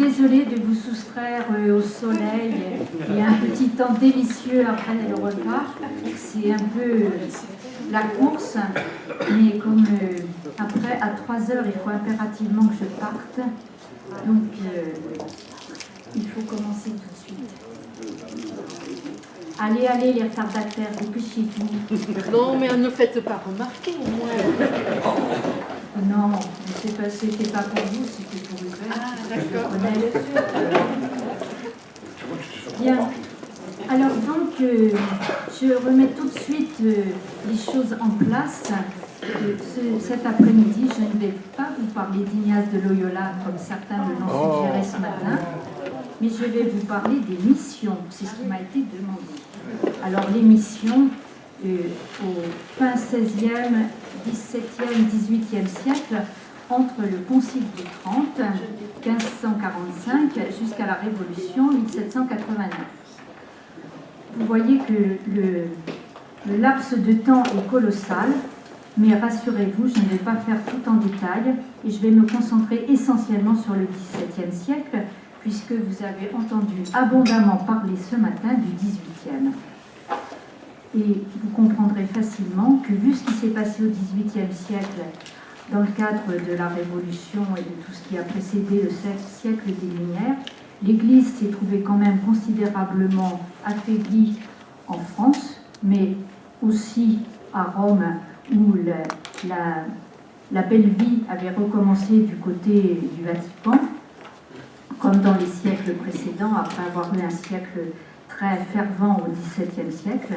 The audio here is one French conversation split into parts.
désolée de vous soustraire au soleil et un petit temps délicieux après le repas. C'est un peu la course, mais comme après, à 3 heures, il faut impérativement que je parte. Donc, il faut commencer tout de suite. Allez, allez, les retardataires, dépêchez-vous. Non, mais ne faites pas remarquer, au moins. Non, c'était pas pour vous, c'était pour Hubert. Ah, d'accord. Bien. Alors donc, je remets tout de suite les choses en place. Cet après-midi, je ne vais pas vous parler d'Ignace de Loyola, comme certains me l'ont suggéré ce matin, mais je vais vous parler des missions. C'est ce qui m'a été demandé. Alors les missions, au fin 16e, 17e, 18e siècle, entre le Concile de Trente, 1545, jusqu'à la Révolution, 1789. Vous voyez que le laps de temps est colossal, mais rassurez-vous, je ne vais pas faire tout en détail et je vais me concentrer essentiellement sur le XVIIe siècle, puisque vous avez entendu abondamment parler ce matin du XVIIIe. Et vous comprendrez facilement que, vu ce qui s'est passé au XVIIIe siècle, dans le cadre de la Révolution et de tout ce qui a précédé le siècle des Lumières, l'Église s'est trouvée quand même considérablement affaiblie en France, mais aussi à Rome, où la belle vie avait recommencé du côté du Vatican, comme dans les siècles précédents, après avoir eu un siècle très fervent au XVIIe siècle.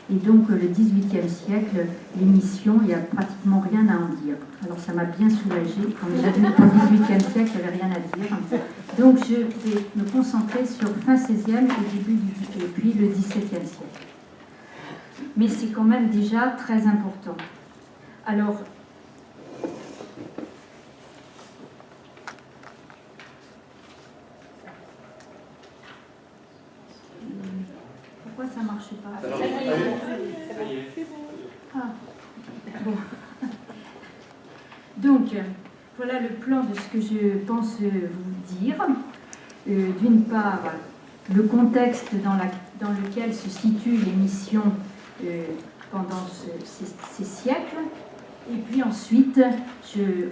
Et donc, le XVIIIe siècle, les missions, il n'y a pratiquement rien à en dire. Alors, ça m'a bien soulagée. Quand j'ai vu qu'au XVIIIe siècle, il n'y avait rien à dire. Donc, je vais me concentrer sur fin 16e et puis le XVIIe siècle. Mais c'est quand même déjà très important. Alors, pourquoi ça ne marche pas? Ah, bon. Donc, voilà le plan de ce que je pense vous dire. D'une part, le contexte dans lequel se situent les missions pendant ces siècles. Et puis ensuite, je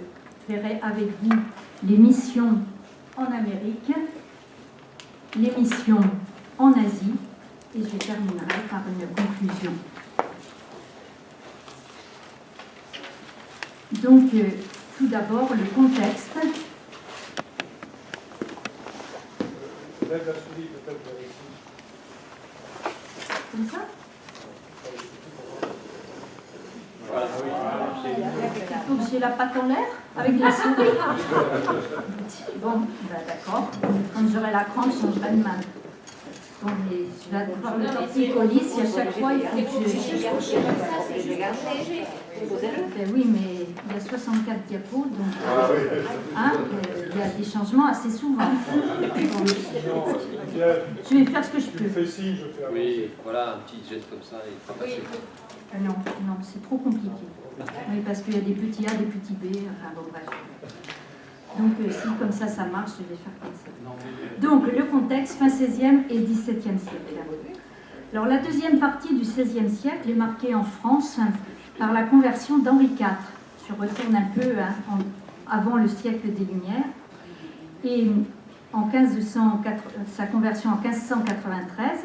verrai avec vous les missions en Amérique, les missions en Asie, et je terminerai par une conclusion. Donc, tout d'abord, le contexte. Comme ça? Il faut que j'ai la patte en l'air avec la souris. Bon, ben d'accord. Quand j'aurai la crampe, je changerai de main. Bon, mais je vais avoir le torticolis, si à chaque fois il faut que je... Ben oui, mais il y a 64 diapos, donc hein, il y a des changements assez souvent. Je vais faire ce que je peux. Oui, voilà, un petit geste comme ça. Et non, c'est trop compliqué. Oui, parce qu'il y a des petits A, des petits B, enfin bon, bref. Donc, si comme ça marche, je vais faire comme ça. Donc, le contexte, fin 16e et 17e siècle. Alors, la deuxième partie du 16e siècle est marquée en France par la conversion d'Henri IV. Je retourne un peu avant le siècle des Lumières. Et sa conversion en 1593,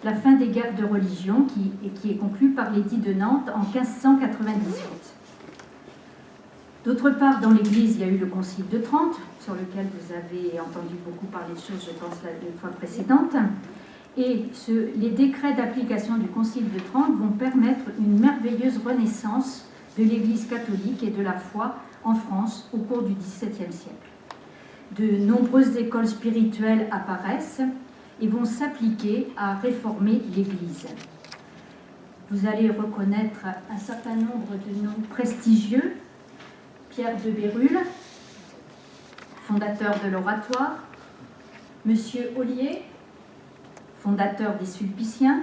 la fin des guerres de religion qui est conclue par l'édit de Nantes en 1598. D'autre part, dans l'Église, il y a eu le Concile de Trente, sur lequel vous avez entendu beaucoup parler de choses, je pense, la fois précédente. Et les décrets d'application du Concile de Trente vont permettre une merveilleuse renaissance de l'Église catholique et de la foi en France au cours du XVIIe siècle. De nombreuses écoles spirituelles apparaissent et vont s'appliquer à réformer l'Église. Vous allez reconnaître un certain nombre de noms prestigieux. Pierre de Bérulle, fondateur de l'Oratoire, Monsieur Ollier, fondateur des Sulpiciens,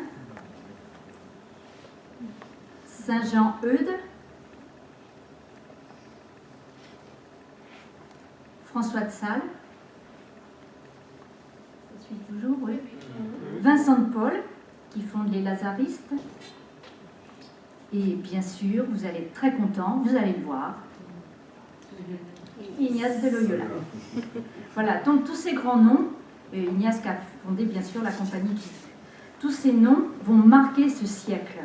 Saint Jean Eudes, François de Sales, Vincent de Paul, qui fonde les Lazaristes. Et bien sûr, vous allez être très content, vous allez le voir, Ignace de Loyola. Voilà, donc tous ces grands noms, Ignace qui a fondé bien sûr la compagnie qui tous ces noms vont marquer ce siècle.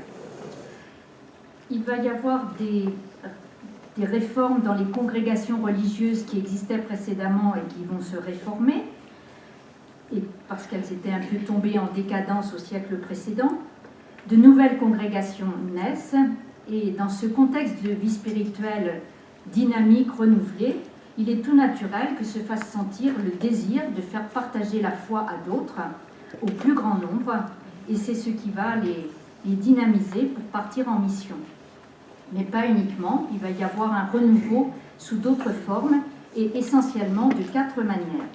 Il va y avoir des réformes dans les congrégations religieuses qui existaient précédemment et qui vont se réformer, et parce qu'elles étaient un peu tombées en décadence au siècle précédent. De nouvelles congrégations naissent, et dans ce contexte de vie spirituelle dynamique, renouvelée, il est tout naturel que se fasse sentir le désir de faire partager la foi à d'autres, au plus grand nombre, et c'est ce qui va les dynamiser pour partir en mission. Mais pas uniquement, il va y avoir un renouveau sous d'autres formes, et essentiellement de 4 manières.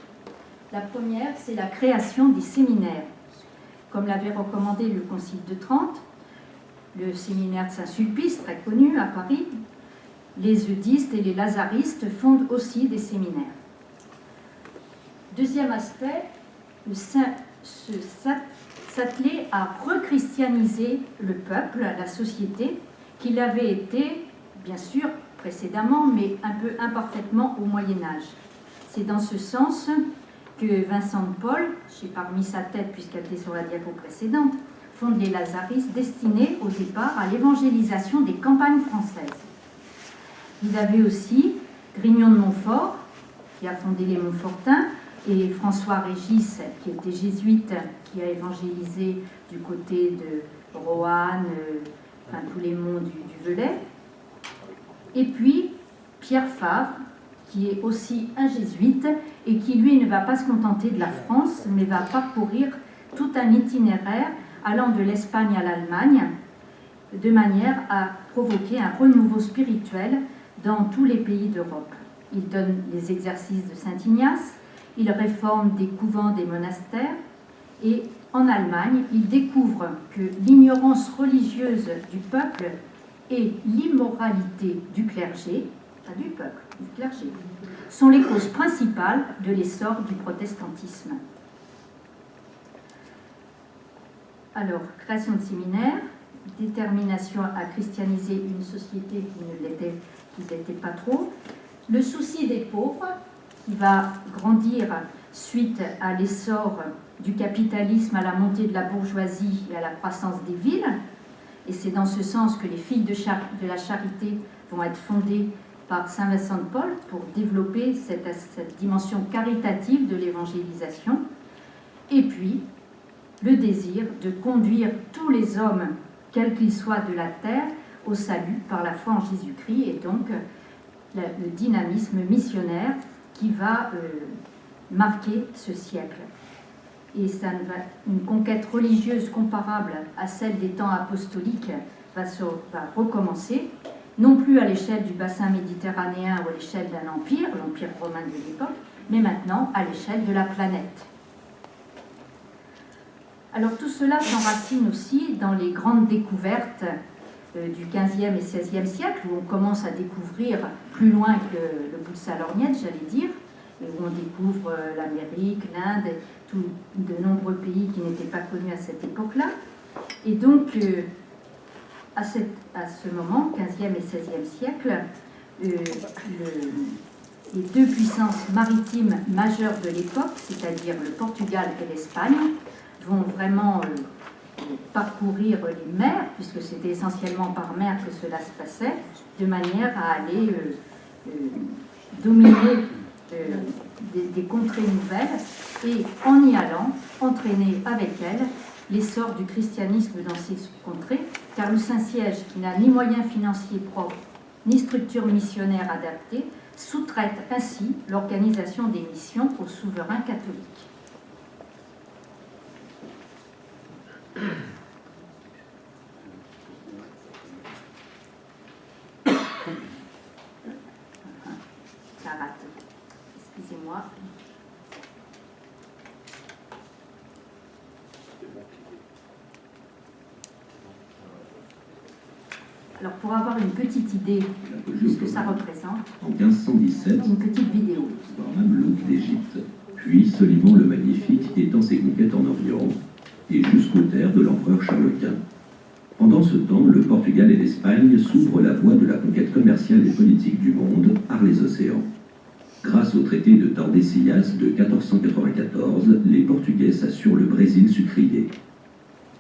La première, c'est la création des séminaires. Comme l'avait recommandé le Concile de Trente, le séminaire de Saint-Sulpice, très connu à Paris, les eudistes et les lazaristes fondent aussi des séminaires. Deuxième aspect, s'atteler à rechristianiser le peuple, la société, qu'il avait été, bien sûr, précédemment, mais un peu imparfaitement au Moyen-Âge. C'est dans ce sens que Vincent de Paul, j'ai pas remis sa tête puisqu'elle était sur la diapo précédente, fonde les Lazaristes destinés au départ à l'évangélisation des campagnes françaises. Vous avez aussi Grignon de Montfort, qui a fondé les Montfortins, et François Régis, qui était jésuite, qui a évangélisé du côté de Roanne, enfin tous les monts du Velay. Et puis Pierre Favre, qui est aussi un jésuite et qui, lui, ne va pas se contenter de la France, mais va parcourir tout un itinéraire allant de l'Espagne à l'Allemagne, de manière à provoquer un renouveau spirituel dans tous les pays d'Europe. Il donne les exercices de Saint-Ignace, il réforme des couvents, des monastères, et en Allemagne, il découvre que l'ignorance religieuse du peuple et l'immoralité du clergé, pas du peuple, du clergé, sont les causes principales de l'essor du protestantisme. Alors, création de séminaires, détermination à christianiser une société qui n'était pas trop, le souci des pauvres, qui va grandir suite à l'essor du capitalisme, à la montée de la bourgeoisie et à la croissance des villes, et c'est dans ce sens que les filles de la charité vont être fondées par Saint Vincent de Paul pour développer cette dimension caritative de l'évangélisation, et puis le désir de conduire tous les hommes, quels qu'ils soient de la terre, au salut par la foi en Jésus-Christ, et donc le dynamisme missionnaire qui va marquer ce siècle. Et une conquête religieuse comparable à celle des temps apostoliques va recommencer, non plus à l'échelle du bassin méditerranéen ou à l'échelle d'un empire, l'empire romain de l'époque, mais maintenant à l'échelle de la planète. Alors tout cela s'enracine aussi dans les grandes découvertes du XVe et XVIe siècle, où on commence à découvrir plus loin que le bout de sa lorgnette, j'allais dire, et où on découvre l'Amérique, l'Inde, de nombreux pays qui n'étaient pas connus à cette époque-là. Et donc, à ce moment, 15e et 16e siècle, les deux puissances maritimes majeures de l'époque, c'est-à-dire le Portugal et l'Espagne, vont vraiment parcourir les mers, puisque c'était essentiellement par mer que cela se passait, de manière à aller dominer des contrées nouvelles et, en y allant, entraîner avec elles l'essor du christianisme dans ces contrées, car le Saint-Siège, qui n'a ni moyens financiers propres, ni structure missionnaire adaptée, sous-traite ainsi l'organisation des missions aux souverains catholiques. Ça rate. Excusez-moi. Alors, pour avoir une petite idée de ce que ça représente, en 1517, une petite vidéo. par Mamelouk d'Égypte, puis Soliman le Magnifique étend ses conquêtes en Orient, et jusqu'aux terres de l'empereur Charles Quint. Pendant ce temps, le Portugal et l'Espagne s'ouvrent la voie de la conquête commerciale et politique du monde par les océans. Grâce au traité de Tordesillas de 1494, les Portugais s'assurent le Brésil sucrier.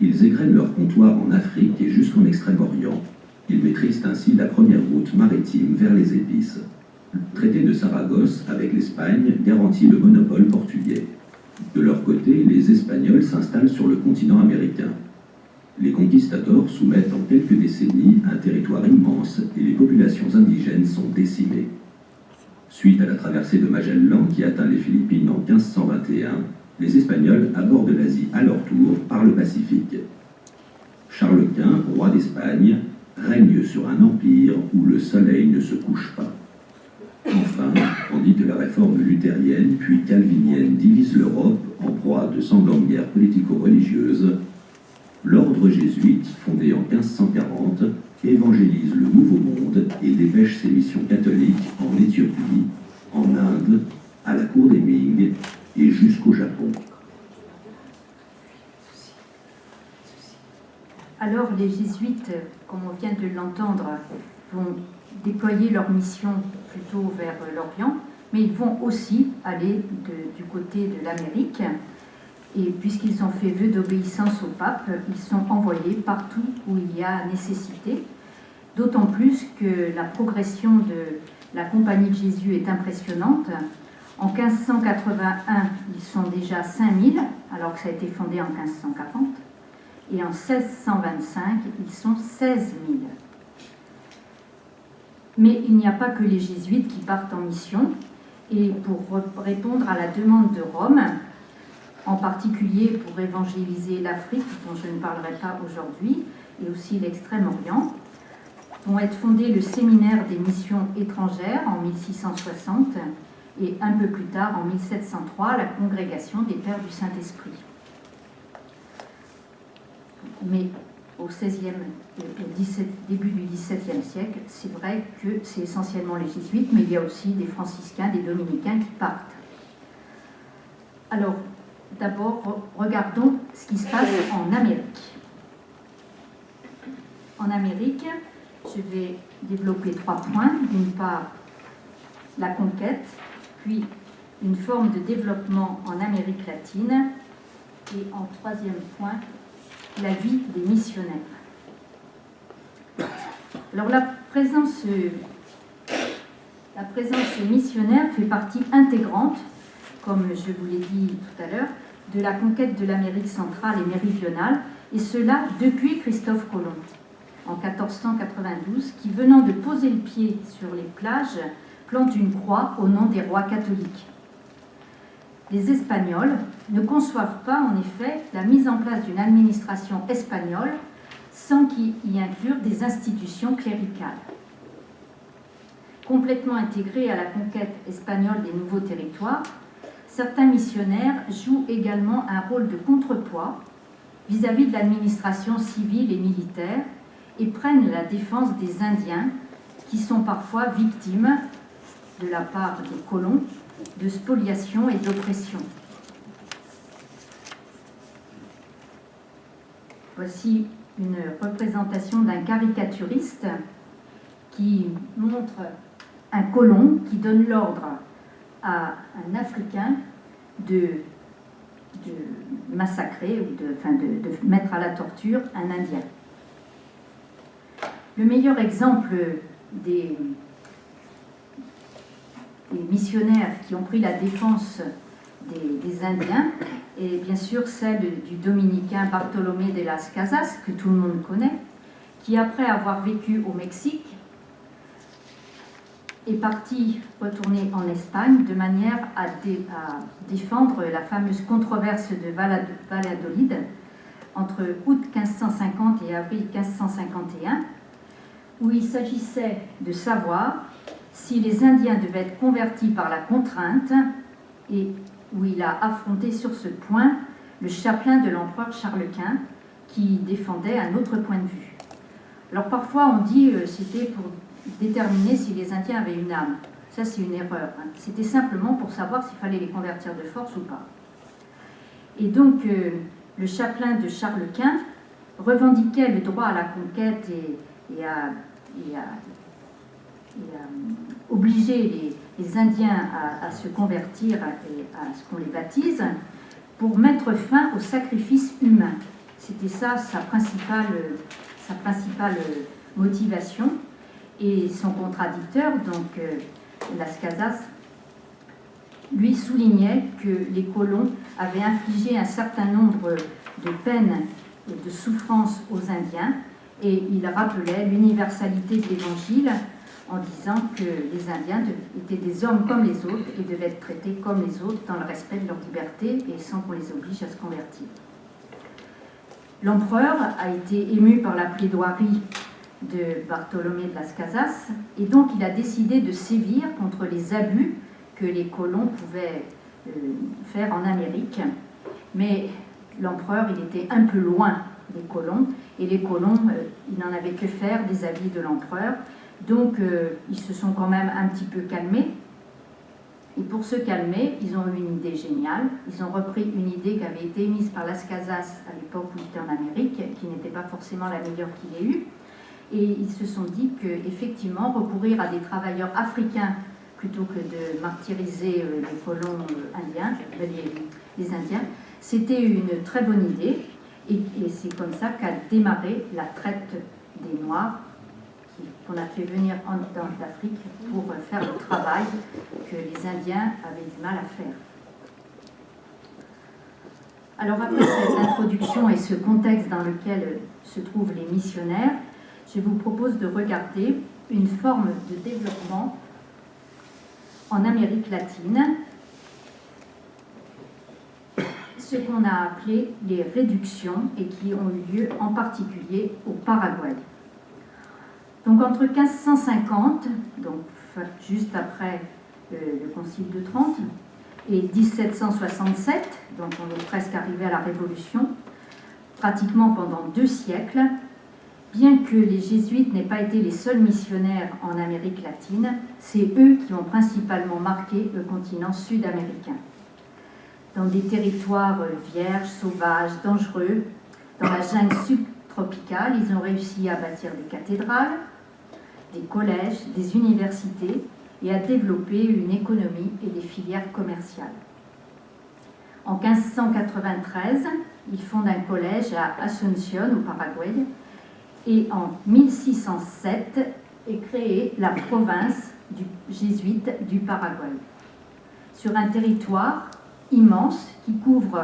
Ils égrènent leur comptoir en Afrique et jusqu'en Extrême-Orient. Ils maîtrisent ainsi la première route maritime vers les épices. Le traité de Saragosse avec l'Espagne garantit le monopole portugais. De leur côté, les Espagnols s'installent sur le continent américain. Les conquistadors soumettent en quelques décennies un territoire immense et les populations indigènes sont décimées. Suite à la traversée de Magellan qui atteint les Philippines en 1521, les Espagnols abordent l'Asie à leur tour par le Pacifique. Charles Quint, roi d'Espagne, règne sur un empire où le soleil ne se couche pas. Enfin, tandis que la réforme luthérienne puis calvinienne divise l'Europe en proie à de sanglantes guerres politico-religieuses, l'ordre jésuite, fondé en 1540, évangélise le Nouveau Monde et dépêche ses missions catholiques en Éthiopie, en Inde, à la cour des Ming et jusqu'au Japon. Alors les jésuites, comme on vient de l'entendre, vont déployer leur mission plutôt vers l'Orient, mais ils vont aussi aller du côté de l'Amérique. Et puisqu'ils ont fait vœu d'obéissance au pape, ils sont envoyés partout où il y a nécessité. D'autant plus que la progression de la Compagnie de Jésus est impressionnante. En 1581, ils sont déjà 5000, alors que ça a été fondé en 1540. Et en 1625, ils sont 16 000. Mais il n'y a pas que les jésuites qui partent en mission. Et pour répondre à la demande de Rome, en particulier pour évangéliser l'Afrique, dont je ne parlerai pas aujourd'hui, et aussi l'Extrême-Orient, vont être fondés le séminaire des missions étrangères en 1660 et un peu plus tard, en 1703, la congrégation des Pères du Saint-Esprit. Mais au XVIe et début du XVIIe siècle, c'est vrai que c'est essentiellement les jésuites, mais il y a aussi des franciscains, des dominicains qui partent. Alors, d'abord, regardons ce qui se passe en Amérique. En Amérique, je vais développer 3 points. D'une part, la conquête, puis une forme de développement en Amérique latine, et en 3e point, la vie des missionnaires. Alors la présence missionnaire fait partie intégrante, comme je vous l'ai dit tout à l'heure, de la conquête de l'Amérique centrale et méridionale, et cela depuis Christophe Colomb, en 1492, qui, venant de poser le pied sur les plages, plante une croix au nom des rois catholiques. Les Espagnols ne conçoivent pas, en effet, la mise en place d'une administration espagnole sans y inclure des institutions cléricales. Complètement intégrés à la conquête espagnole des nouveaux territoires, certains missionnaires jouent également un rôle de contrepoids vis-à-vis de l'administration civile et militaire et prennent la défense des Indiens qui sont parfois victimes, de la part des colons, de spoliation et d'oppression. Voici une représentation d'un caricaturiste qui montre un colon qui donne l'ordre à un Africain de massacrer ou de mettre à la torture un Indien. Le meilleur exemple des missionnaires qui ont pris la défense des Indiens est bien sûr celle du dominicain Bartolomé de las Casas, que tout le monde connaît, qui après avoir vécu au Mexique est parti retourner en Espagne de manière à défendre la fameuse controverse de Valladolid entre août 1550 et avril 1551, où il s'agissait de savoir si les Indiens devaient être convertis par la contrainte, et où il a affronté sur ce point le chapelain de l'empereur Charles Quint, qui défendait un autre point de vue. Alors parfois on dit c'était pour déterminer si les Indiens avaient une âme. Ça c'est une erreur. C'était simplement pour savoir s'il fallait les convertir de force ou pas. Et donc le chapelain de Charles Quint, revendiquait le droit à la conquête et à obliger les Indiens à se convertir et à ce qu'on les baptise, pour mettre fin au sacrifice humain. C'était ça sa principale motivation. Et son contradicteur, donc Las Casas, lui soulignait que les colons avaient infligé un certain nombre de peines et de souffrances aux Indiens, et il rappelait l'universalité de l'Évangile en disant que les Indiens étaient des hommes comme les autres et devaient être traités comme les autres dans le respect de leur liberté et sans qu'on les oblige à se convertir. L'empereur a été ému par la plaidoirie de Bartolomé de Las Casas et donc il a décidé de sévir contre les abus que les colons pouvaient faire en Amérique. Mais l'empereur, il était un peu loin des colons, et les colons, ils n'en avaient que faire des avis de l'empereur. Donc, ils se sont quand même un petit peu calmés. Et pour se calmer, ils ont eu une idée géniale. Ils ont repris une idée qui avait été émise par Las Casas à l'époque où il était en Amérique, qui n'était pas forcément la meilleure qu'il ait eue. Et ils se sont dit qu'effectivement, recourir à des travailleurs africains plutôt que de martyriser les colons indiens, les Indiens, c'était une très bonne idée. Et c'est comme ça qu'a démarré la traite des Noirs, qu'on a fait venir d'Afrique pour faire le travail que les Indiens avaient du mal à faire. Alors après cette introduction et ce contexte dans lequel se trouvent les missionnaires, je vous propose de regarder une forme de développement en Amérique latine, ce qu'on a appelé les réductions et qui ont eu lieu en particulier au Paraguay. Donc entre 1550, donc juste après le Concile de Trente, et 1767, donc on est presque arrivé à la Révolution, pratiquement pendant 2 siècles, bien que les jésuites n'aient pas été les seuls missionnaires en Amérique latine, c'est eux qui ont principalement marqué le continent sud-américain. Dans des territoires vierges, sauvages, dangereux, dans la jungle subtropicale, ils ont réussi à bâtir des cathédrales, des collèges, des universités et à développer une économie et des filières commerciales. En 1593, ils fondent un collège à Asunción, au Paraguay, et en 1607 est créée la province jésuite du Paraguay, sur un territoire immense qui couvre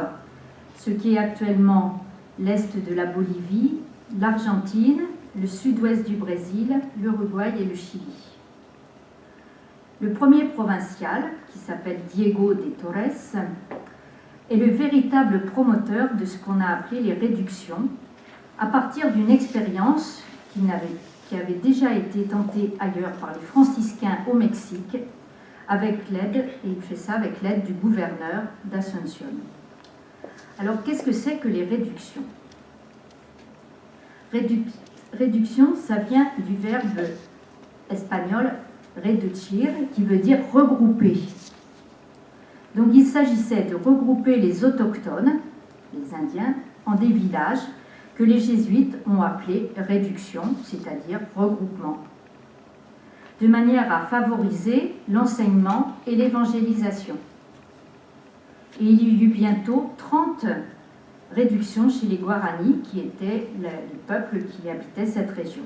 ce qui est actuellement l'est de la Bolivie, l'Argentine, le sud-ouest du Brésil, l'Uruguay et le Chili. Le premier provincial, qui s'appelle Diego de Torres, est le véritable promoteur de ce qu'on a appelé les réductions, à partir d'une expérience qui avait déjà été tentée ailleurs par les franciscains au Mexique, avec l'aide, et il fait ça avec l'aide du gouverneur d'Asunción. Alors, qu'est-ce que c'est que les réductions ? Réduction, ça vient du verbe espagnol reducir, qui veut dire regrouper. Donc, il s'agissait de regrouper les autochtones, les Indiens, en des villages que les jésuites ont appelés réduction, c'est-à-dire regroupement, de manière à favoriser l'enseignement et l'évangélisation. Et il y eut bientôt 30 réductions chez les Guaranis, qui étaient le peuple qui habitait cette région.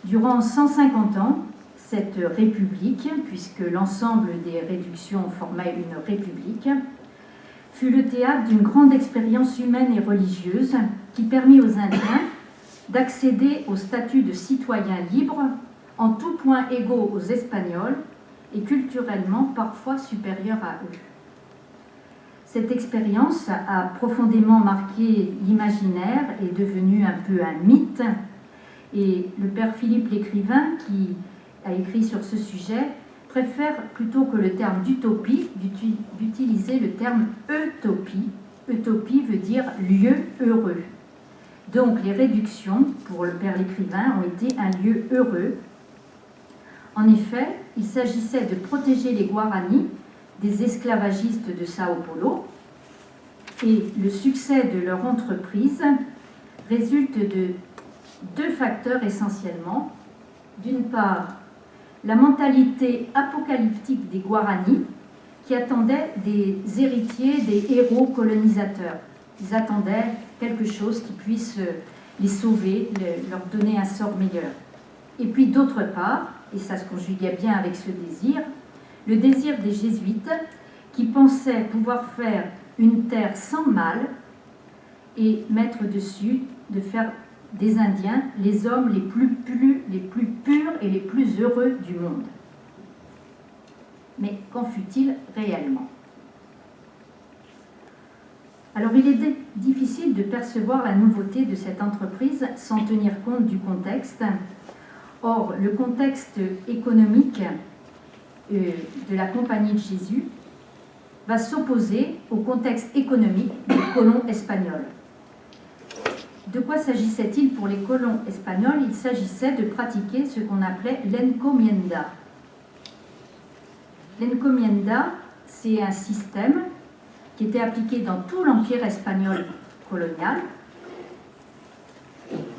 Durant 150 ans, cette république, puisque l'ensemble des réductions formait une république, fut le théâtre d'une grande expérience humaine et religieuse qui permit aux Indiens d'accéder au statut de citoyens libres, en tout point égaux aux Espagnols et culturellement parfois supérieurs à eux. Cette expérience a profondément marqué l'imaginaire et est devenue un peu un mythe. Et le père Philippe l'écrivain, qui a écrit sur ce sujet, préfère plutôt que le terme d'utopie, d'utiliser le terme utopie. Utopie veut dire lieu heureux. Donc les réductions, pour le père l'écrivain, ont été un lieu heureux. En effet, il s'agissait de protéger les Guaranis des esclavagistes de Sao Paulo, Et le succès de leur entreprise résulte de deux facteurs essentiellement. D'une part, la mentalité apocalyptique des Guaranis, qui attendaient des héritiers, des héros colonisateurs. Ils attendaient quelque chose qui puisse les sauver, leur donner un sort meilleur. Et puis d'autre part, et ça se conjuguait bien avec ce désir, le désir des jésuites qui pensaient pouvoir faire une terre sans mal et mettre dessus, de faire des Indiens les hommes les plus purs et les plus heureux du monde. Mais qu'en fut-il réellement? Alors il est difficile de percevoir la nouveauté de cette entreprise sans tenir compte du contexte. Or, le contexte économique de la Compagnie de Jésus va s'opposer au contexte économique des colons espagnols. De quoi s'agissait-il pour les colons espagnols? Il s'agissait de pratiquer ce qu'on appelait l'encomienda. L'encomienda, c'est un système qui était appliqué dans tout l'empire espagnol colonial,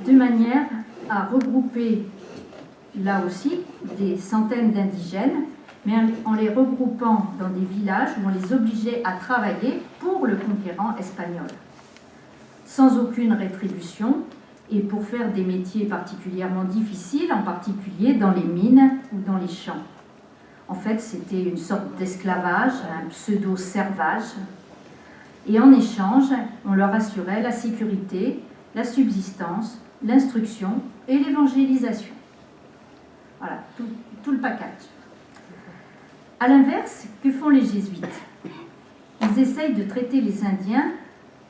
de manière à regrouper là aussi des centaines d'indigènes, mais en les regroupant dans des villages où on les obligeait à travailler pour le conquérant espagnol, sans aucune rétribution, et pour faire des métiers particulièrement difficiles, en particulier dans les mines ou dans les champs. En fait, c'était une sorte d'esclavage, un pseudo-servage, et en échange, on leur assurait la sécurité, la subsistance, l'instruction et l'évangélisation. Voilà, tout le package. À l'inverse, que font les jésuites? Ils essayent de traiter les Indiens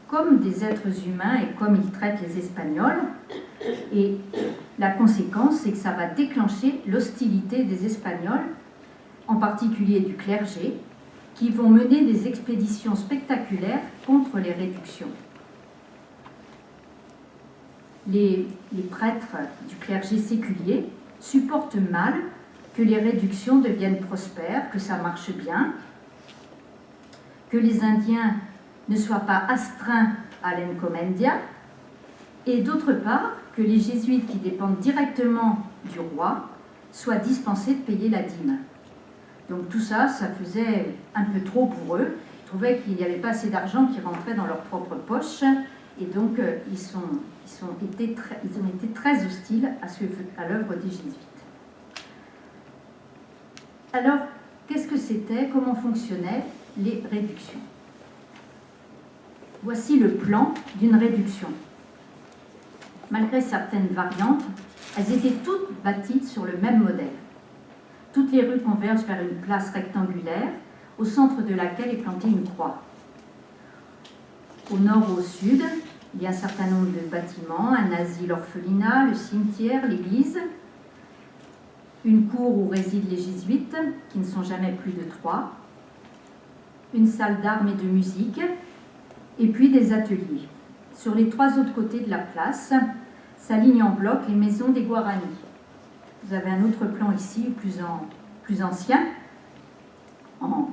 comme des êtres humains et comme ils traitent les Espagnols. Et la conséquence, c'est que ça va déclencher l'hostilité des Espagnols, en particulier du clergé, qui vont mener des expéditions spectaculaires contre les réductions. Les prêtres du clergé séculier supportent mal que les réductions deviennent prospères, que ça marche bien, que les Indiens ne soient pas astreints à l'encomendia, et d'autre part, que les jésuites qui dépendent directement du roi soient dispensés de payer la dîme. Donc tout ça, ça faisait un peu trop pour eux. Ils trouvaient qu'il n'y avait pas assez d'argent qui rentrait dans leur propre poche, et donc ils ont été très hostiles à l'œuvre des jésuites. Alors, qu'est-ce que c'était? Comment fonctionnaient les réductions? Voici le plan d'une réduction. Malgré certaines variantes, elles étaient toutes bâties sur le même modèle. Toutes les rues convergent vers une place rectangulaire, au centre de laquelle est plantée une croix. Au nord ou au sud, il y a un certain nombre de bâtiments, un asile orphelinat, le cimetière, l'église, une cour où résident les jésuites, qui ne sont jamais plus de 3, une salle d'armes et de musique, et puis des ateliers. Sur les 3 autres côtés de la place s'alignent en bloc les maisons des Guaranis. Vous avez un autre plan ici, plus ancien, en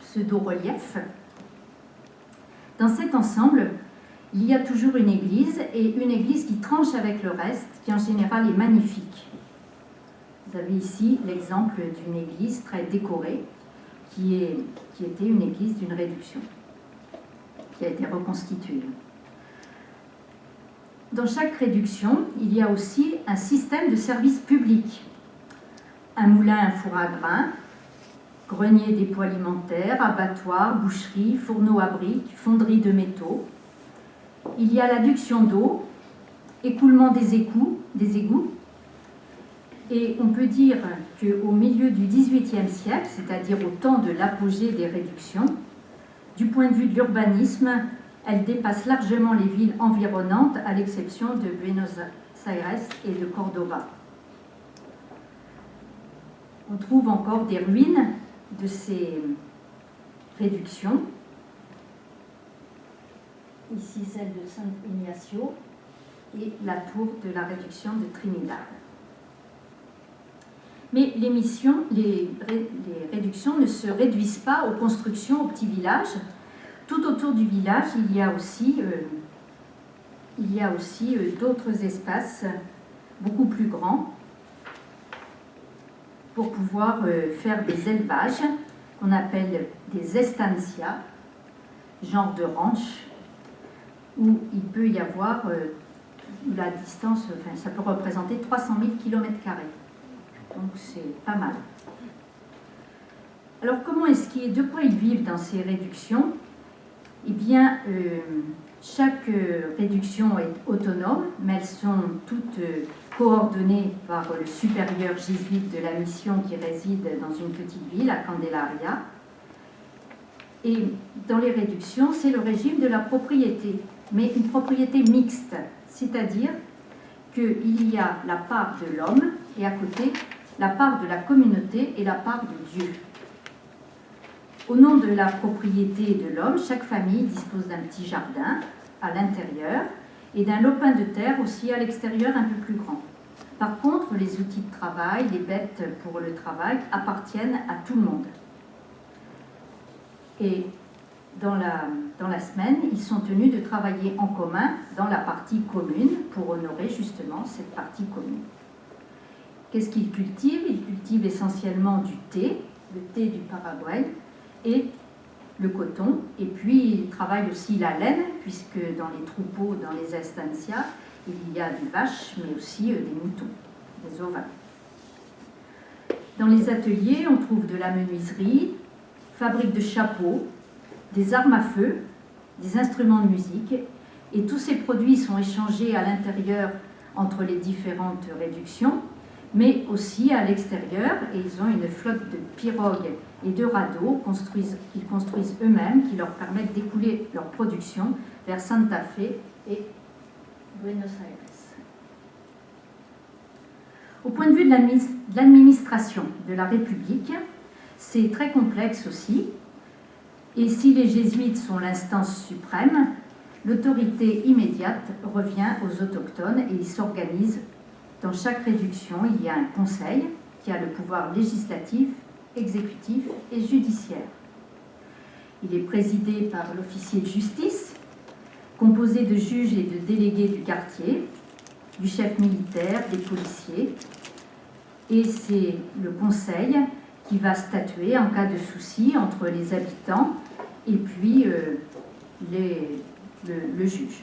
pseudo-relief. Dans cet ensemble, il y a toujours une église, et une église qui tranche avec le reste, qui en général est magnifique. Vous avez ici l'exemple d'une église très décorée, qui était une église d'une réduction, qui a été reconstituée. Dans chaque réduction, il y a aussi un système de service public. Un moulin, un four à grains, grenier dépôt alimentaire, abattoir, boucherie, fourneau à briques, fonderie de métaux. Il y a l'adduction d'eau, écoulement des égouts. Et on peut dire qu'au milieu du XVIIIe siècle, c'est-à-dire au temps de l'apogée des réductions, du point de vue de l'urbanisme, elle dépasse largement les villes environnantes, à l'exception de Buenos Aires et de Cordoba. On trouve encore des ruines de ces réductions. Ici, celle de San Ignacio et la tour de la réduction de Trinidad. Mais les réductions ne se réduisent pas aux constructions, aux petits villages. Tout autour du village, il y a aussi d'autres espaces beaucoup plus grands pour pouvoir faire des élevages qu'on appelle des estancias, genre de ranch, où il peut y avoir la distance, enfin, ça peut représenter 300 000 km². Donc c'est pas mal. Alors de quoi ils vivent dans ces réductions? Eh bien, chaque réduction est autonome, mais elles sont toutes coordonnées par le supérieur jésuite de la mission qui réside dans une petite ville, à Candelaria. Et dans les réductions, c'est le régime de la propriété, mais une propriété mixte, c'est-à-dire qu'il y a la part de l'homme et à côté la part de la communauté et la part de Dieu. Au nom de la propriété de l'homme, chaque famille dispose d'un petit jardin à l'intérieur et d'un lopin de terre aussi à l'extérieur un peu plus grand. Par contre, les outils de travail, les bêtes pour le travail appartiennent à tout le monde. Et dans la semaine, ils sont tenus de travailler en commun dans la partie commune pour honorer justement cette partie commune. Qu'est-ce qu'ils cultivent? Ils cultivent essentiellement du thé, le thé du Paraguay, et le coton, et puis ils travaillent aussi la laine, puisque dans les troupeaux, dans les estancias, il y a des vaches, mais aussi des moutons, des ovins. Dans les ateliers, on trouve de la menuiserie, fabrique de chapeaux, des armes à feu, des instruments de musique, et tous ces produits sont échangés à l'intérieur entre les différentes réductions, mais aussi à l'extérieur, et ils ont une flotte de pirogues et de radeaux qu'ils construisent eux-mêmes, qui leur permettent d'écouler leur production vers Santa Fe et Buenos Aires. Au point de vue de l'administration de la République, c'est très complexe aussi, et si les jésuites sont l'instance suprême, l'autorité immédiate revient aux autochtones et ils s'organisent. Dans chaque réduction, il y a un conseil qui a le pouvoir législatif, exécutif et judiciaire. Il est présidé par l'officier de justice, composé de juges et de délégués du quartier, du chef militaire, des policiers, et c'est le conseil qui va statuer en cas de souci entre les habitants et puis le juge.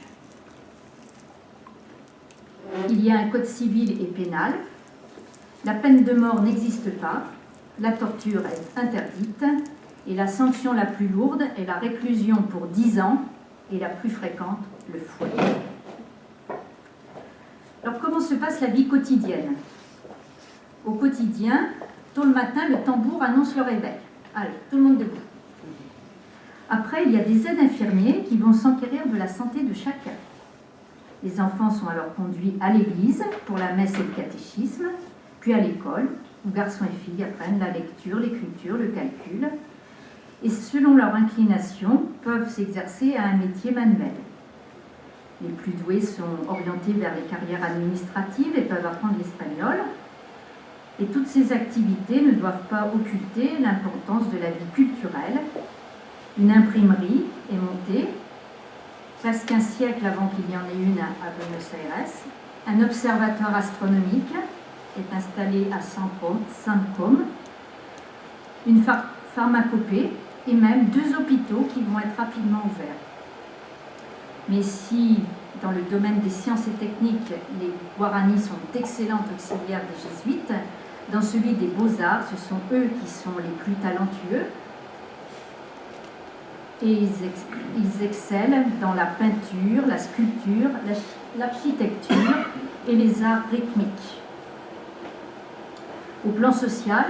Il y a un code civil et pénal. La peine de mort n'existe pas. La torture est interdite. Et la sanction la plus lourde est la réclusion pour 10 ans et la plus fréquente, le fouet. Alors, comment se passe la vie quotidienne? Au quotidien, tôt le matin, le tambour annonce le réveil. Allez, tout le monde debout. Après, il y a des aides infirmiers qui vont s'enquérir de la santé de chacun. Les enfants sont alors conduits à l'église pour la messe et le catéchisme, puis à l'école, où garçons et filles apprennent la lecture, l'écriture, le calcul, et selon leur inclination, peuvent s'exercer à un métier manuel. Les plus doués sont orientés vers les carrières administratives et peuvent apprendre l'espagnol. Et toutes ces activités ne doivent pas occulter l'importance de la vie culturelle. Une imprimerie est montée, presque un siècle avant qu'il y en ait une à Buenos Aires. Un observatoire astronomique est installé à San Come. Une pharmacopée et même 2 hôpitaux qui vont être rapidement ouverts. Mais si, dans le domaine des sciences et techniques, les Guaranis sont d'excellents auxiliaires des jésuites, dans celui des beaux-arts, ce sont eux qui sont les plus talentueux. Et ils excellent dans la peinture, la sculpture, l'architecture et les arts rythmiques. Au plan social,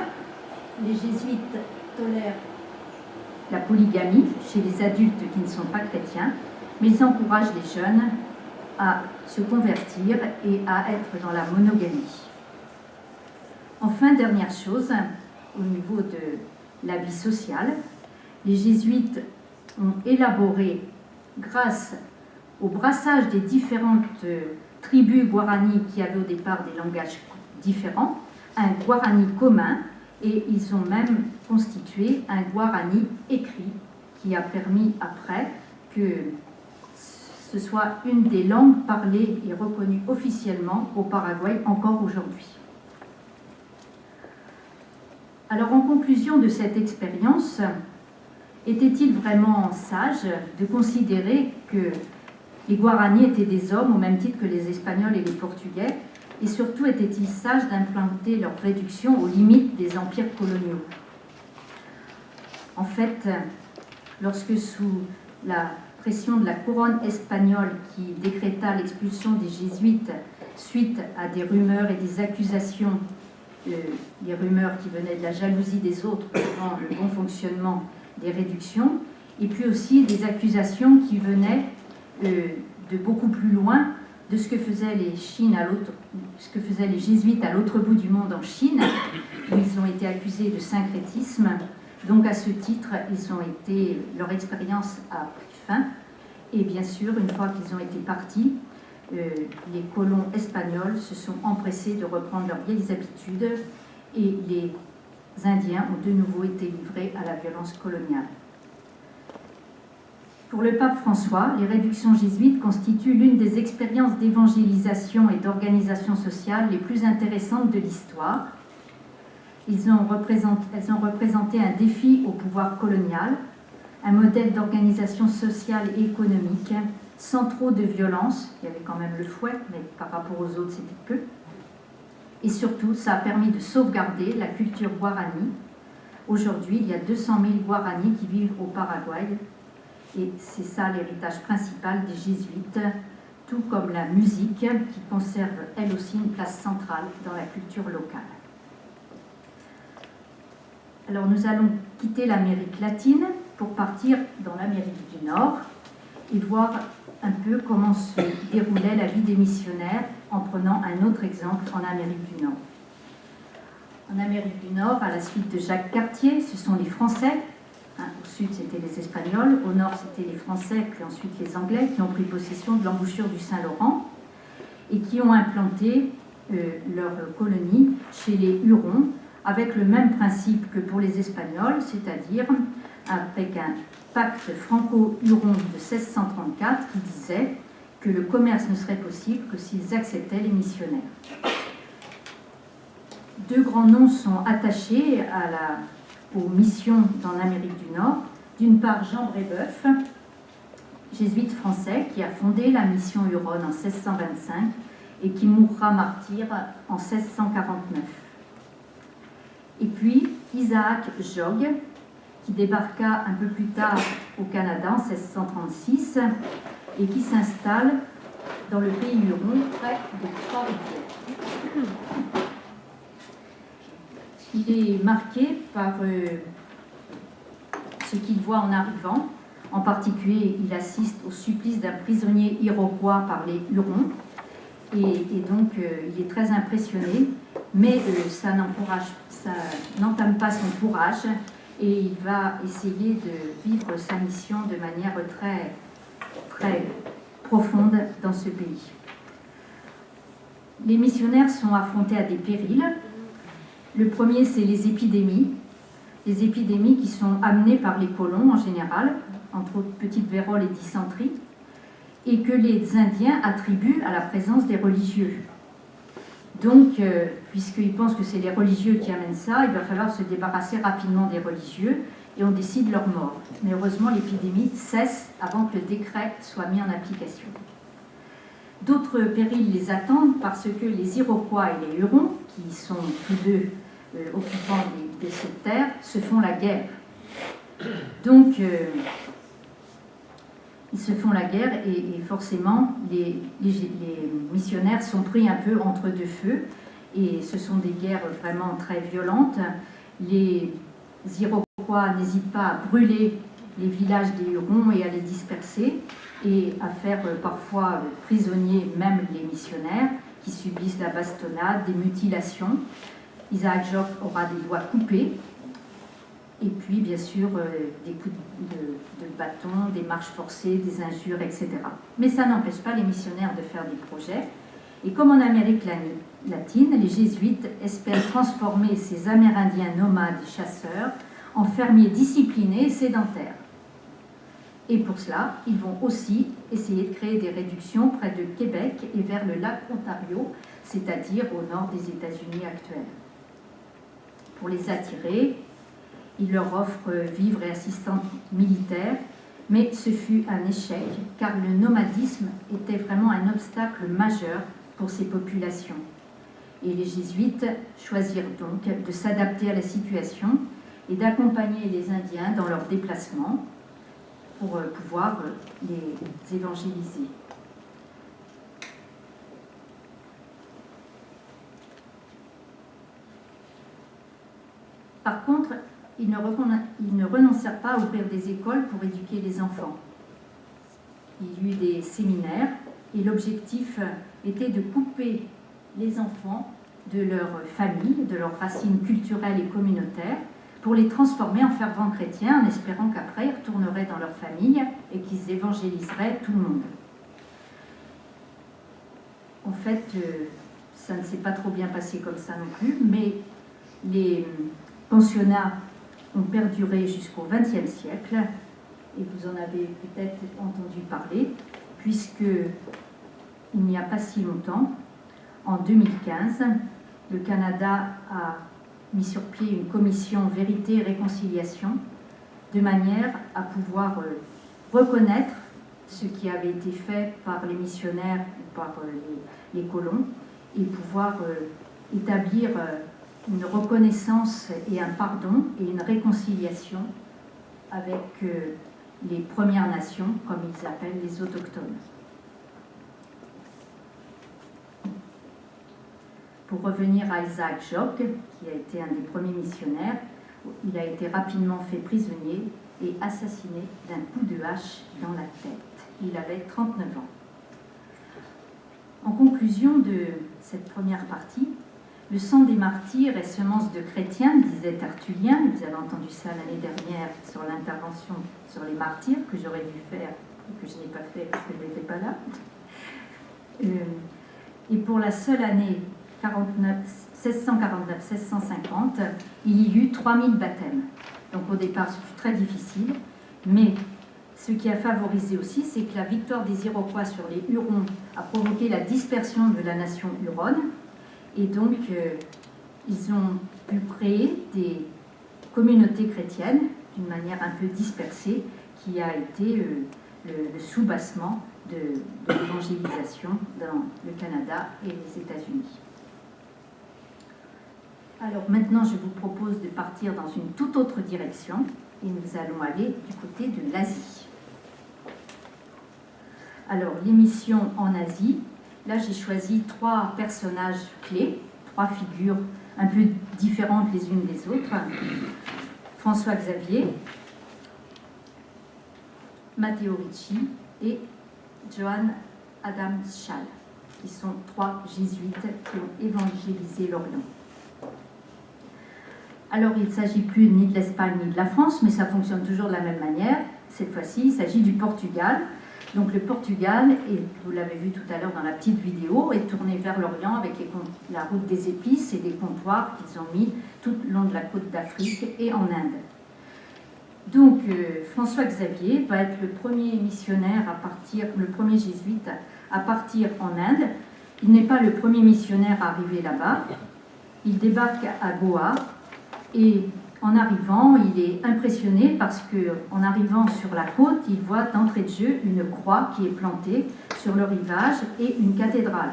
les jésuites tolèrent la polygamie chez les adultes qui ne sont pas chrétiens, mais ils encouragent les jeunes à se convertir et à être dans la monogamie. Enfin, dernière chose, au niveau de la vie sociale, les jésuites ont élaboré, grâce au brassage des différentes tribus guaranis qui avaient au départ des langages différents, un guarani commun, et ils ont même constitué un guarani écrit qui a permis après que ce soit une des langues parlées et reconnues officiellement au Paraguay encore aujourd'hui. Alors en conclusion de cette expérience, était-il vraiment sage de considérer que les Guaranis étaient des hommes au même titre que les Espagnols et les Portugais, et surtout était-il sage d'implanter leur réduction aux limites des empires coloniaux? En fait, lorsque sous la pression de la couronne espagnole qui décréta l'expulsion des jésuites suite à des rumeurs et des accusations, des rumeurs qui venaient de la jalousie des autres durant le bon fonctionnement des réductions, et puis aussi des accusations qui venaient de beaucoup plus loin de ce que faisaient les jésuites à l'autre bout du monde en Chine, où ils ont été accusés de syncrétisme. Donc à ce titre, leur expérience a pris fin. Et bien sûr, une fois qu'ils ont été partis, les colons espagnols se sont empressés de reprendre leurs vieilles habitudes et les Indiens ont de nouveau été livrés à la violence coloniale. Pour le pape François, les réductions jésuites constituent l'une des expériences d'évangélisation et d'organisation sociale les plus intéressantes de l'histoire. Elles ont représenté un défi au pouvoir colonial, un modèle d'organisation sociale et économique, sans trop de violence. Il y avait quand même le fouet, mais par rapport aux autres, c'était peu. Et surtout, ça a permis de sauvegarder la culture guarani. Aujourd'hui, il y a 200 000 Guaranis qui vivent au Paraguay. Et c'est ça l'héritage principal des jésuites, tout comme la musique qui conserve elle aussi une place centrale dans la culture locale. Alors nous allons quitter l'Amérique latine pour partir dans l'Amérique du Nord et voir un peu comment se déroulait la vie des missionnaires en prenant un autre exemple en Amérique du Nord. En Amérique du Nord, à la suite de Jacques Cartier, ce sont les Français. Au sud, c'était les Espagnols. Au nord, c'était les Français, puis ensuite les Anglais, qui ont pris possession de l'embouchure du Saint-Laurent et qui ont implanté leur colonie chez les Hurons, avec le même principe que pour les Espagnols, c'est-à-dire avec un pacte franco-huron de 1634 qui disait que le commerce ne serait possible que s'ils acceptaient les missionnaires. Deux grands noms sont attachés aux missions dans l'Amérique du Nord. D'une part, Jean Brébeuf, jésuite français, qui a fondé la mission huronne en 1625 et qui mourra martyr en 1649. Et puis, Isaac Jogues, qui débarqua un peu plus tard au Canada en 1636 et qui s'installe dans le pays huron près de Trois-Rivières. Il est marqué par ce qu'il voit en arrivant. En particulier, il assiste au supplice d'un prisonnier iroquois par les Hurons. Et donc, il est très impressionné, mais ça n'entame pas son courage et il va essayer de vivre sa mission de manière très, très profonde dans ce pays. Les missionnaires sont affrontés à des périls. Le premier, c'est les épidémies qui sont amenées par les colons en général, entre autres petites véroles et dysenteries, et que les Indiens attribuent à la présence des religieux. Donc, puisqu'ils pensent que c'est les religieux qui amènent ça, il va falloir se débarrasser rapidement des religieux et on décide leur mort. Mais heureusement, l'épidémie cesse avant que le décret soit mis en application. D'autres périls les attendent parce que les Iroquois et les Hurons, qui sont tous deux occupants de cette terre, se font la guerre. Donc, ils se font la guerre et forcément, les missionnaires sont pris un peu entre deux feux et ce sont des guerres vraiment très violentes. Les Iroquois n'hésitent pas à brûler les villages des Hurons et à les disperser et à faire parfois prisonniers même les missionnaires qui subissent la bastonnade, des mutilations. Isaac Jogues aura des doigts coupés et puis bien sûr des coups de bâton, des marches forcées, des injures, etc. Mais ça n'empêche pas les missionnaires de faire des projets. Et comme en Amérique latine, les jésuites espèrent transformer ces Amérindiens nomades et chasseurs en fermiers disciplinés et sédentaires. Et pour cela, ils vont aussi essayer de créer des réductions près de Québec et vers le lac Ontario, c'est-à-dire au nord des États-Unis actuels. Pour les attirer, ils leur offrent vivres et assistance militaire, mais ce fut un échec car le nomadisme était vraiment un obstacle majeur pour ces populations. Et les jésuites choisirent donc de s'adapter à la situation et d'accompagner les Indiens dans leurs déplacements pour pouvoir les évangéliser. Par contre, ils ne renoncèrent pas à ouvrir des écoles pour éduquer les enfants. Il y eut des séminaires et l'objectif était de couper les enfants de leur famille, de leurs racines culturelles et communautaires, pour les transformer en fervents chrétiens, en espérant qu'après ils retourneraient dans leur famille et qu'ils évangéliseraient tout le monde. En fait, ça ne s'est pas trop bien passé comme ça non plus, mais les pensionnats ont perduré jusqu'au XXe siècle, et vous en avez peut-être entendu parler, puisque il n'y a pas si longtemps, en 2015, le Canada a mis sur pied une commission Vérité et Réconciliation, de manière à pouvoir reconnaître ce qui avait été fait par les missionnaires ou par les colons, et pouvoir établir une reconnaissance et un pardon et une réconciliation avec les Premières Nations, comme ils appellent les autochtones. Pour revenir à Isaac Jogues, qui a été un des premiers missionnaires, il a été rapidement fait prisonnier et assassiné d'un coup de hache dans la tête. Il avait 39 ans. En conclusion de cette première partie, le sang des martyrs est semence de chrétiens, disait Tertullien. Vous avez entendu ça l'année dernière sur l'intervention sur les martyrs, que j'aurais dû faire et que je n'ai pas fait parce que je n'étais pas là. Et pour la seule année 1649-1650, il y eut 3000 baptêmes. Donc au départ, ce fut très difficile, mais ce qui a favorisé aussi, c'est que la victoire des Iroquois sur les Hurons a provoqué la dispersion de la nation huronne, et donc ils ont pu créer des communautés chrétiennes d'une manière un peu dispersée, qui a été le soubassement de l'évangélisation dans le Canada et les États-Unis. Alors maintenant, je vous propose de partir dans une toute autre direction et nous allons aller du côté de l'Asie. Alors, les missions en Asie, là j'ai choisi 3 personnages clés, 3 figures un peu différentes les unes des autres. François Xavier, Matteo Ricci et Johann Adam Schall, qui sont 3 jésuites qui ont évangélisé l'Orient. Alors, il ne s'agit plus ni de l'Espagne ni de la France, mais ça fonctionne toujours de la même manière. Cette fois-ci, il s'agit du Portugal. Donc, le Portugal, et vous l'avez vu tout à l'heure dans la petite vidéo, est tourné vers l'Orient avec la route des épices et des comptoirs qu'ils ont mis tout le long de la côte d'Afrique et en Inde. Donc, François Xavier va être le premier missionnaire le premier jésuite à partir en Inde. Il n'est pas le premier missionnaire à arriver là-bas. Il débarque à Goa. Et en arrivant, il est impressionné parce qu'en arrivant sur la côte, il voit d'entrée de jeu une croix qui est plantée sur le rivage et une cathédrale.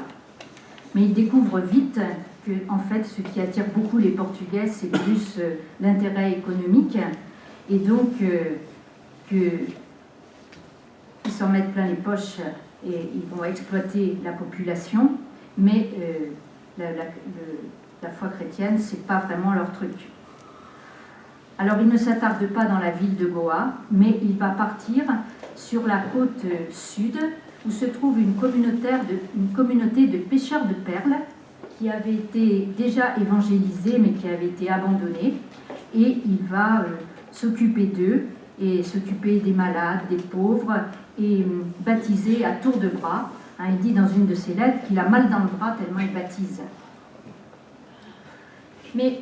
Mais il découvre vite que, en fait, ce qui attire beaucoup les Portugais, c'est plus l'intérêt économique, et donc qu'ils s'en mettent plein les poches et ils vont exploiter la population, mais la foi chrétienne, c'est pas vraiment leur truc. Alors, il ne s'attarde pas dans la ville de Goa, mais il va partir sur la côte sud, où se trouve une communauté de pêcheurs de perles qui avait été déjà évangélisée, mais qui avait été abandonnée. Et il va s'occuper d'eux, et s'occuper des malades, des pauvres, et baptiser à tour de bras. Il dit dans une de ses lettres qu'il a mal dans le bras tellement il baptise. Mais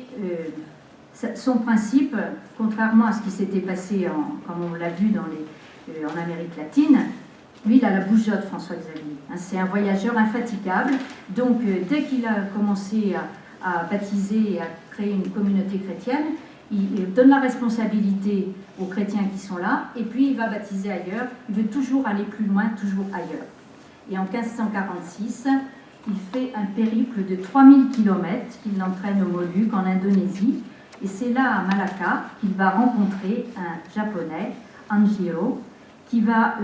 son principe, contrairement à ce qui s'était passé, comme on l'a vu dans en Amérique latine. Lui, il a la bougeotte, François-Xavier. Hein, c'est un voyageur infatigable. Donc, dès qu'il a commencé à baptiser et à créer une communauté chrétienne, il donne la responsabilité aux chrétiens qui sont là, et puis il va baptiser ailleurs. Il veut toujours aller plus loin, toujours ailleurs. Et en 1546, il fait un périple de 3000 km qu'il l'entraîne aux Moluques, en Indonésie. Et c'est là, à Malacca, qu'il va rencontrer un Japonais, Anjiro, qui va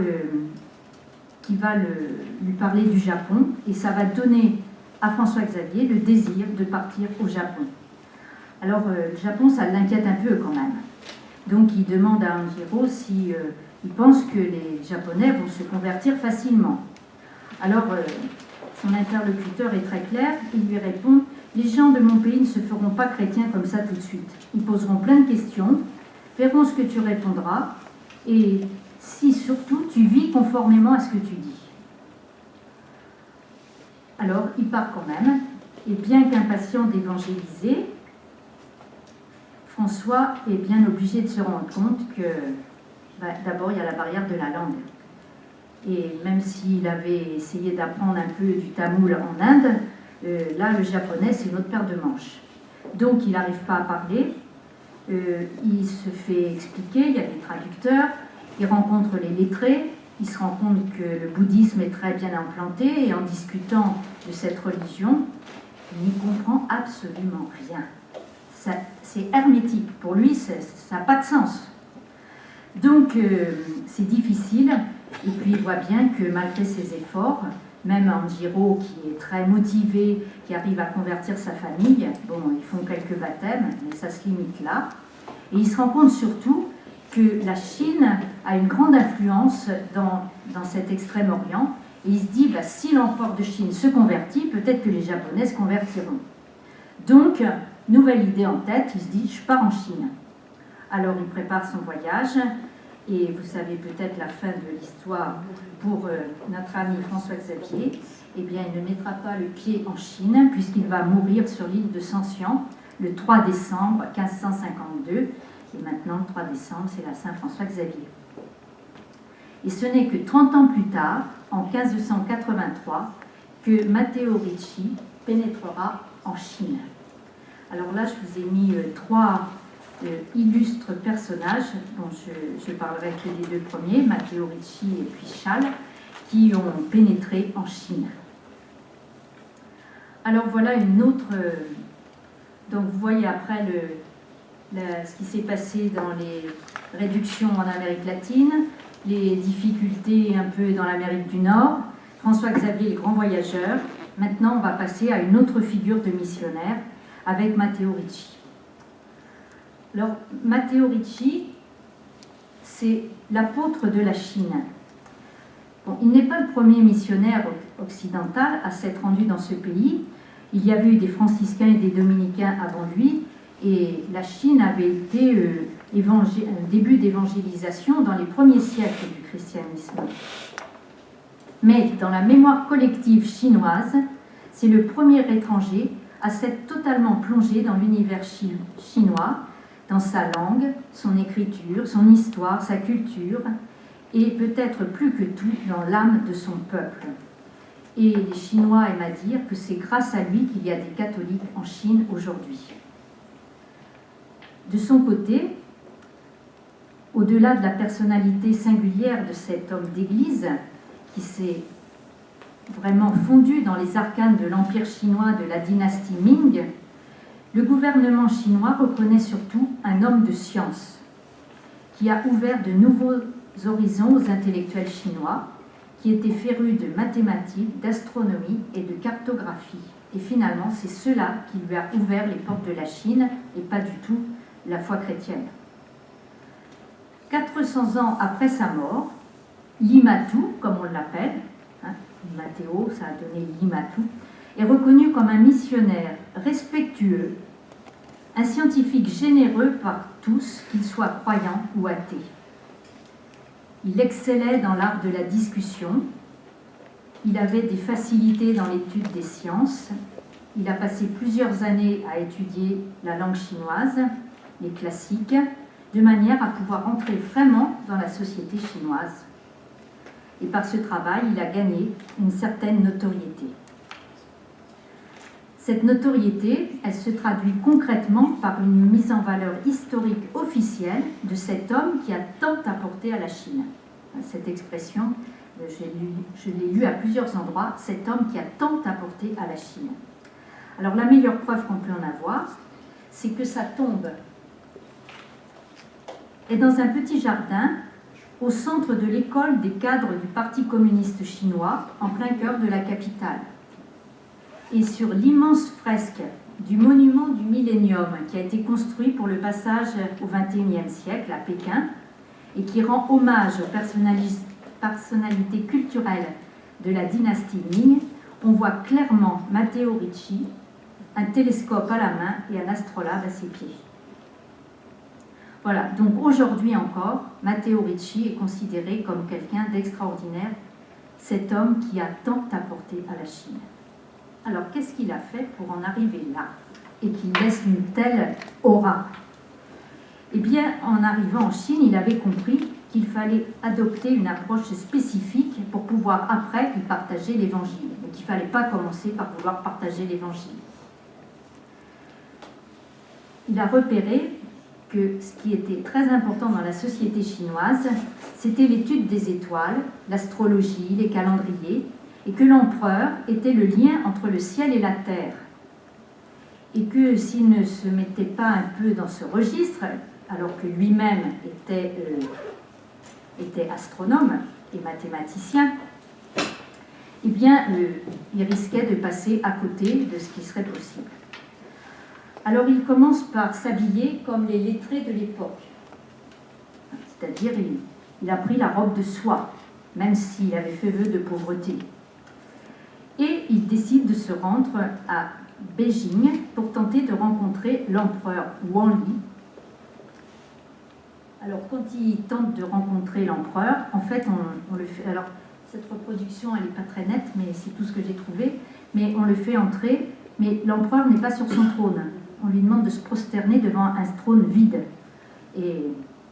lui parler du Japon, et ça va donner à François-Xavier le désir de partir au Japon. Alors, le Japon, ça l'inquiète un peu quand même. Donc, il demande à Anjiro si il pense que les Japonais vont se convertir facilement. Alors, son interlocuteur est très clair, il lui répond « Les gens de mon pays ne se feront pas chrétiens comme ça tout de suite. Ils poseront plein de questions, verront ce que tu répondras, et si surtout tu vis conformément à ce que tu dis. » Alors, il part quand même, et bien qu'impatient d'évangéliser, François est bien obligé de se rendre compte que, d'abord, il y a la barrière de la langue. Et même s'il avait essayé d'apprendre un peu du tamoul en Inde, là, le japonais, c'est une autre paire de manches. Donc, il n'arrive pas à parler, il se fait expliquer, il y a des traducteurs, il rencontre les lettrés, il se rend compte que le bouddhisme est très bien implanté, et en discutant de cette religion, il n'y comprend absolument rien. C'est hermétique, pour lui, ça n'a pas de sens. Donc, c'est difficile, et puis il voit bien que malgré ses efforts, même Anjiro, qui est très motivé, qui arrive à convertir sa famille, bon, ils font quelques baptêmes, mais ça se limite là. Et il se rend compte surtout que la Chine a une grande influence dans cet Extrême-Orient, et il se dit, si l'empereur de Chine se convertit, peut-être que les Japonais se convertiront. Donc, nouvelle idée en tête, il se dit, je pars en Chine. Alors, il prépare son voyage, et vous savez peut-être la fin de l'histoire pour notre ami François-Xavier. Eh bien, il ne mettra pas le pied en Chine, puisqu'il va mourir sur l'île de Sancian le 3 décembre 1552. Et maintenant, le 3 décembre, c'est la Saint-François-Xavier. Et ce n'est que 30 ans plus tard, en 1583, que Matteo Ricci pénétrera en Chine. Alors là, je vous ai mis 3 illustres personnages, dont je parlerai que des 2 premiers, Matteo Ricci et puis Schall, qui ont pénétré en Chine. Alors voilà une autre... donc vous voyez après ce qui s'est passé dans les réductions en Amérique latine, les difficultés un peu dans l'Amérique du Nord, François-Xavier, le grand voyageur. Maintenant, on va passer à une autre figure de missionnaire avec Matteo Ricci. Alors, Matteo Ricci, c'est l'apôtre de la Chine. Bon, il n'est pas le premier missionnaire occidental à s'être rendu dans ce pays. Il y avait eu des franciscains et des dominicains avant lui, et la Chine avait été un début d'évangélisation dans les premiers siècles du christianisme. Mais dans la mémoire collective chinoise, c'est le premier étranger à s'être totalement plongé dans l'univers chinois, dans sa langue, son écriture, son histoire, sa culture, et peut-être plus que tout dans l'âme de son peuple. Et les Chinois aiment à dire que c'est grâce à lui qu'il y a des catholiques en Chine aujourd'hui. De son côté, au-delà de la personnalité singulière de cet homme d'église, qui s'est vraiment fondu dans les arcanes de l'empire chinois de la dynastie Ming, le gouvernement chinois reconnaît surtout un homme de science qui a ouvert de nouveaux horizons aux intellectuels chinois qui étaient férus de mathématiques, d'astronomie et de cartographie. Et finalement, c'est cela qui lui a ouvert les portes de la Chine et pas du tout la foi chrétienne. 400 ans après sa mort, Limatu, comme on l'appelle, Matteo, ça a donné Limatu, est reconnu comme un missionnaire respectueux, un scientifique généreux par tous, qu'ils soient croyants ou athées. Il excellait dans l'art de la discussion, il avait des facilités dans l'étude des sciences, il a passé plusieurs années à étudier la langue chinoise, les classiques, de manière à pouvoir entrer vraiment dans la société chinoise. Et par ce travail, il a gagné une certaine notoriété. Cette notoriété, elle se traduit concrètement par une mise en valeur historique officielle de cet homme qui a tant apporté à la Chine. Cette expression, je l'ai lue à plusieurs endroits, cet homme qui a tant apporté à la Chine. Alors la meilleure preuve qu'on peut en avoir, c'est que sa tombe est dans un petit jardin au centre de l'école des cadres du Parti communiste chinois, en plein cœur de la capitale. Et sur l'immense fresque du monument du Millénium qui a été construit pour le passage au XXIe siècle à Pékin et qui rend hommage aux personnalités culturelles de la dynastie Ming, on voit clairement Matteo Ricci, un télescope à la main et un astrolabe à ses pieds. Voilà, donc aujourd'hui encore, Matteo Ricci est considéré comme quelqu'un d'extraordinaire, cet homme qui a tant apporté à la Chine. Alors, qu'est-ce qu'il a fait pour en arriver là et qu'il laisse une telle aura? Eh bien, en arrivant en Chine, il avait compris qu'il fallait adopter une approche spécifique pour pouvoir après y partager l'Évangile, et qu'il ne fallait pas commencer par vouloir partager l'Évangile. Il a repéré que ce qui était très important dans la société chinoise, c'était l'étude des étoiles, l'astrologie, les calendriers, et que l'empereur était le lien entre le ciel et la terre. Et que s'il ne se mettait pas un peu dans ce registre, alors que lui-même était astronome et mathématicien, eh bien, il risquait de passer à côté de ce qui serait possible. Alors il commence par s'habiller comme les lettrés de l'époque. C'est-à-dire, il a pris la robe de soie, même s'il avait fait vœu de pauvreté. Et il décide de se rendre à Beijing pour tenter de rencontrer l'empereur Wang Li. Alors, quand il tente de rencontrer l'empereur, en fait, on le fait... Alors, cette reproduction, elle n'est pas très nette, mais c'est tout ce que j'ai trouvé. Mais on le fait entrer, mais l'empereur n'est pas sur son trône. On lui demande de se prosterner devant un trône vide. Et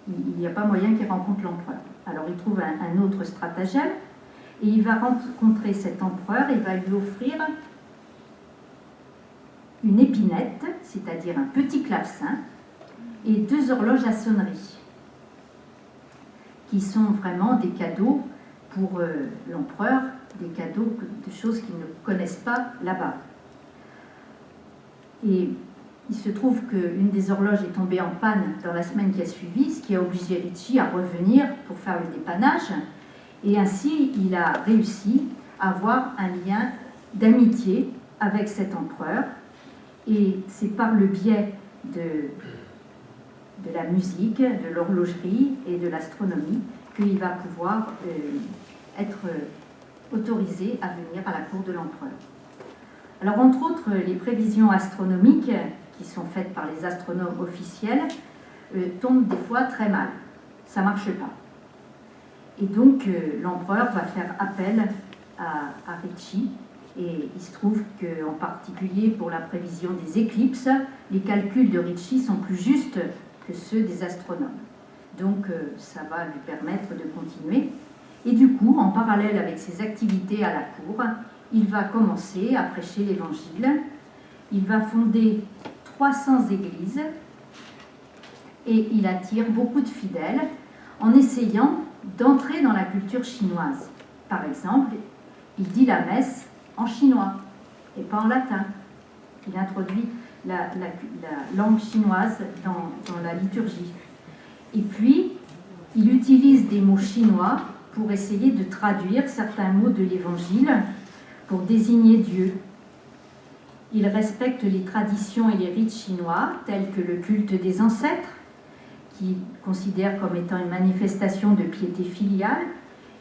il n'y a pas moyen qu'il rencontre l'empereur. Alors, il trouve un autre stratagème. Et il va rencontrer cet empereur et va lui offrir une épinette, c'est-à-dire un petit clavecin, et 2 horloges à sonnerie, qui sont vraiment des cadeaux pour l'empereur, des cadeaux de choses qu'ils ne connaissent pas là-bas. Et il se trouve qu'une des horloges est tombée en panne dans la semaine qui a suivi, ce qui a obligé Ricci à revenir pour faire le dépannage. Et ainsi, il a réussi à avoir un lien d'amitié avec cet empereur. Et c'est par le biais de la musique, de l'horlogerie et de l'astronomie qu'il va pouvoir être autorisé à venir à la cour de l'empereur. Alors, entre autres, les prévisions astronomiques qui sont faites par les astronomes officiels tombent des fois très mal. Ça ne marche pas. Et donc, l'empereur va faire appel à Ricci. Et il se trouve qu'en particulier pour la prévision des éclipses, les calculs de Ricci sont plus justes que ceux des astronomes. Donc, ça va lui permettre de continuer. Et du coup, en parallèle avec ses activités à la cour, il va commencer à prêcher l'Évangile. Il va fonder 300 églises et il attire beaucoup de fidèles en essayant d'entrer dans la culture chinoise. Par exemple, il dit la messe en chinois et pas en latin. Il introduit la langue chinoise dans la liturgie. Et puis, il utilise des mots chinois pour essayer de traduire certains mots de l'Évangile pour désigner Dieu. Il respecte les traditions et les rites chinois, tels que le culte des ancêtres, qu'il considère comme étant une manifestation de piété filiale,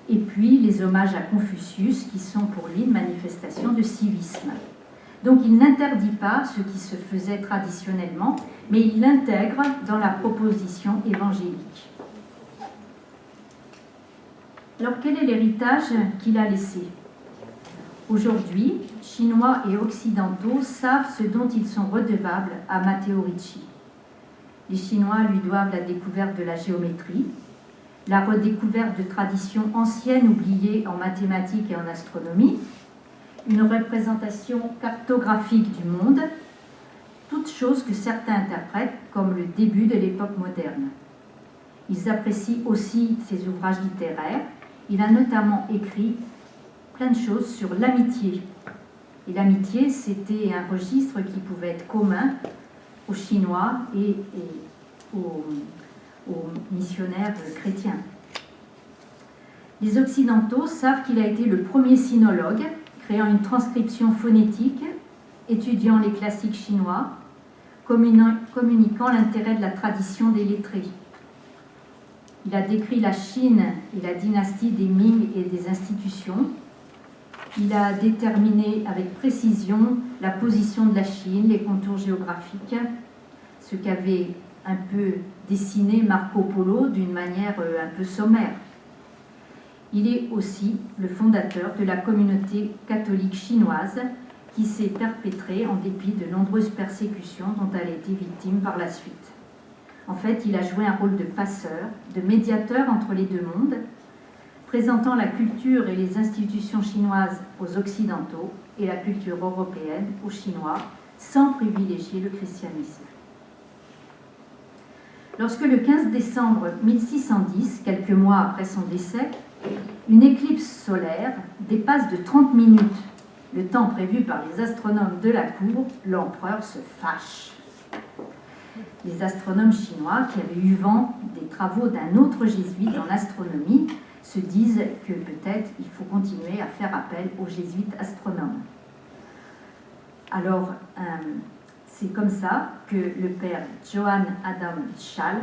et puis les hommages à Confucius, qui sont pour lui une manifestation de civisme. Donc il n'interdit pas ce qui se faisait traditionnellement, mais il l'intègre dans la proposition évangélique. Alors quel est l'héritage qu'il a laissé? Aujourd'hui, Chinois et Occidentaux savent ce dont ils sont redevables à Matteo Ricci. Les Chinois lui doivent la découverte de la géométrie, la redécouverte de traditions anciennes oubliées en mathématiques et en astronomie, une représentation cartographique du monde, toutes choses que certains interprètent comme le début de l'époque moderne. Ils apprécient aussi ses ouvrages littéraires. Il a notamment écrit plein de choses sur l'amitié. Et l'amitié, c'était un registre qui pouvait être commun aux Chinois et aux missionnaires chrétiens. Les Occidentaux savent qu'il a été le premier sinologue, créant une transcription phonétique, étudiant les classiques chinois, communiquant l'intérêt de la tradition des lettrés. Il a décrit la Chine et la dynastie des Ming et des institutions. Il a déterminé avec précision la position de la Chine, les contours géographiques, ce qu'avait un peu dessiné Marco Polo d'une manière un peu sommaire. Il est aussi le fondateur de la communauté catholique chinoise qui s'est perpétrée en dépit de nombreuses persécutions dont elle a été victime par la suite. En fait, il a joué un rôle de passeur, de médiateur entre les deux mondes, présentant la culture et les institutions chinoises aux Occidentaux et la culture européenne aux Chinois, sans privilégier le christianisme. Lorsque le 15 décembre 1610, quelques mois après son décès, une éclipse solaire dépasse de 30 minutes le temps prévu par les astronomes de la cour, l'empereur se fâche. Les astronomes chinois, qui avaient eu vent des travaux d'un autre jésuite en astronomie, se disent que peut-être il faut continuer à faire appel aux jésuites astronomes. Alors, c'est comme ça que le père Johann Adam Schall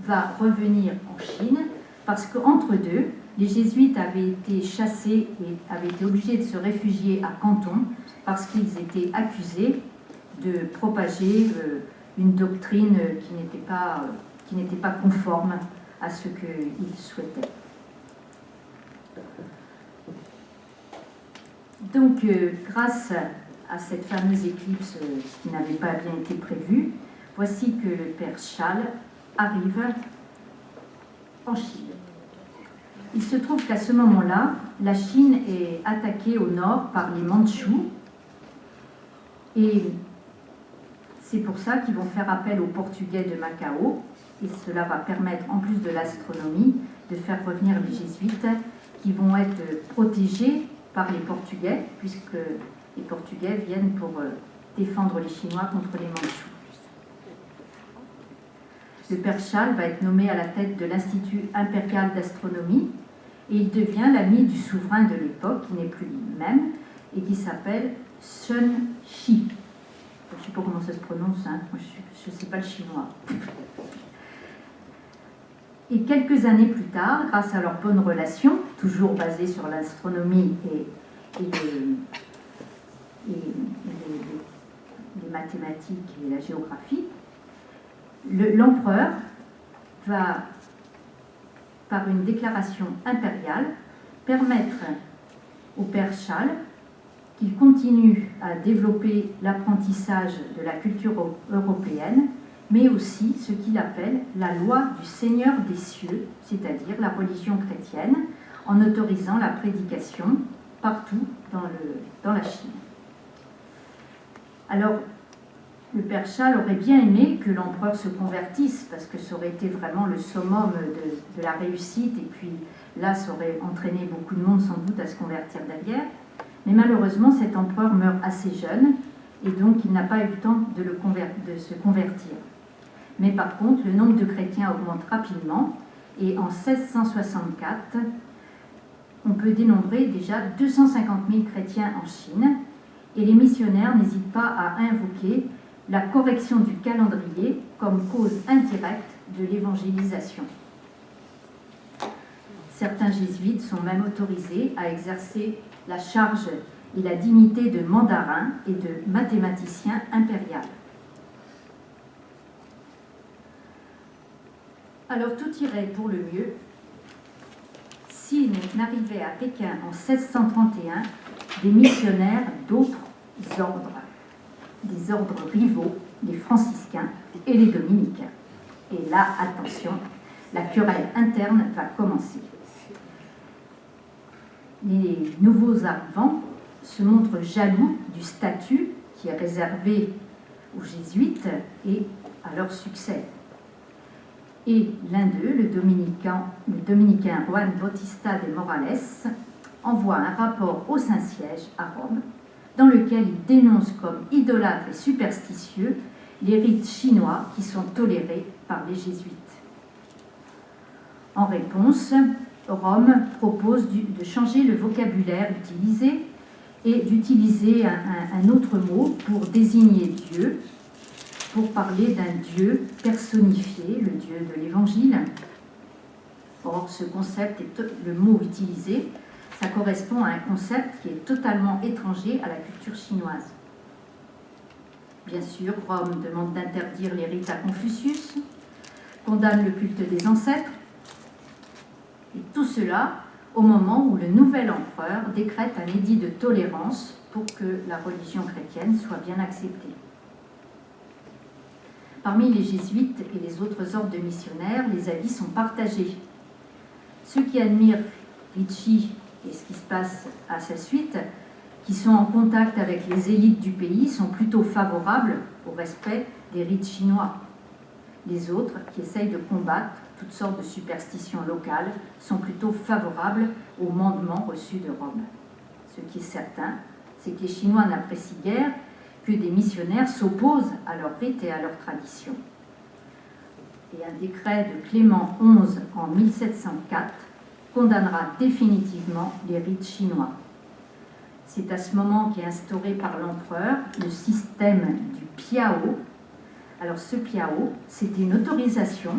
va revenir en Chine, parce qu'entre deux, les jésuites avaient été chassés et avaient été obligés de se réfugier à Canton parce qu'ils étaient accusés de propager une doctrine qui n'était pas conforme à ce qu'ils souhaitaient. Donc, grâce à cette fameuse éclipse qui n'avait pas bien été prévue, voici que le père Schall arrive en Chine. Il se trouve qu'à ce moment-là, la Chine est attaquée au nord par les Mandchous et c'est pour ça qu'ils vont faire appel aux Portugais de Macao et cela va permettre, en plus de l'astronomie, de faire revenir les jésuites qui vont être protégés par les Portugais puisque les Portugais viennent pour défendre les Chinois contre les Mandchous. Le père Schall va être nommé à la tête de l'Institut impérial d'astronomie et il devient l'ami du souverain de l'époque, qui n'est plus lui-même, et qui s'appelle Sun Shi. Je ne sais pas comment ça se prononce, hein. Moi, je ne sais pas le chinois. Et quelques années plus tard, grâce à leurs bonnes relations, toujours basées sur l'astronomie et les mathématiques et la géographie, l'empereur va, par une déclaration impériale, permettre au père Schall qu'il continue à développer l'apprentissage de la culture européenne, mais aussi ce qu'il appelle la loi du Seigneur des cieux, c'est-à-dire la religion chrétienne, en autorisant la prédication partout dans la Chine. Alors, le père Schall aurait bien aimé que l'empereur se convertisse, parce que ça aurait été vraiment le summum de la réussite, et puis là, ça aurait entraîné beaucoup de monde sans doute à se convertir derrière. Mais malheureusement, cet empereur meurt assez jeune, et donc il n'a pas eu le temps de se convertir. Mais par contre, le nombre de chrétiens augmente rapidement, et en 1664, on peut dénombrer déjà 250 000 chrétiens en Chine, et les missionnaires n'hésitent pas à invoquer la correction du calendrier comme cause indirecte de l'évangélisation. Certains jésuites sont même autorisés à exercer la charge et la dignité de mandarin et de mathématicien impérial. Alors tout irait pour le mieux s'il n'arrivait à Pékin en 1631 des missionnaires d'autres ordres, des ordres rivaux, les franciscains et les dominicains. Et là, attention, la querelle interne va commencer. Les nouveaux arrivants se montrent jaloux du statut qui est réservé aux jésuites et à leur succès. Et l'un d'eux, le dominicain Juan Bautista de Morales, envoie un rapport au Saint-Siège à Rome dans lequel il dénonce comme idolâtres et superstitieux les rites chinois qui sont tolérés par les jésuites. En réponse, Rome propose de changer le vocabulaire utilisé et d'utiliser un autre mot pour désigner Dieu, pour parler d'un Dieu personnifié, le Dieu de l'Évangile. Or, ce concept, le mot utilisé, ça correspond à un concept qui est totalement étranger à la culture chinoise. Bien sûr, Rome demande d'interdire les rites à Confucius, condamne le culte des ancêtres, et tout cela au moment où le nouvel empereur décrète un édit de tolérance pour que la religion chrétienne soit bien acceptée. Parmi les jésuites et les autres ordres de missionnaires, les avis sont partagés. Ceux qui admirent Ricci et ce qui se passe à sa suite, qui sont en contact avec les élites du pays, sont plutôt favorables au respect des rites chinois. Les autres, qui essayent de combattre toutes sortes de superstitions locales, sont plutôt favorables aux mandements reçus de Rome. Ce qui est certain, c'est que les Chinois n'apprécient guère que des missionnaires s'opposent à leurs rites et à leurs traditions. Et un décret de Clément XI en 1704 condamnera définitivement les rites chinois. C'est à ce moment qu'est instauré par l'empereur le système du piao. Alors ce piao, c'était une autorisation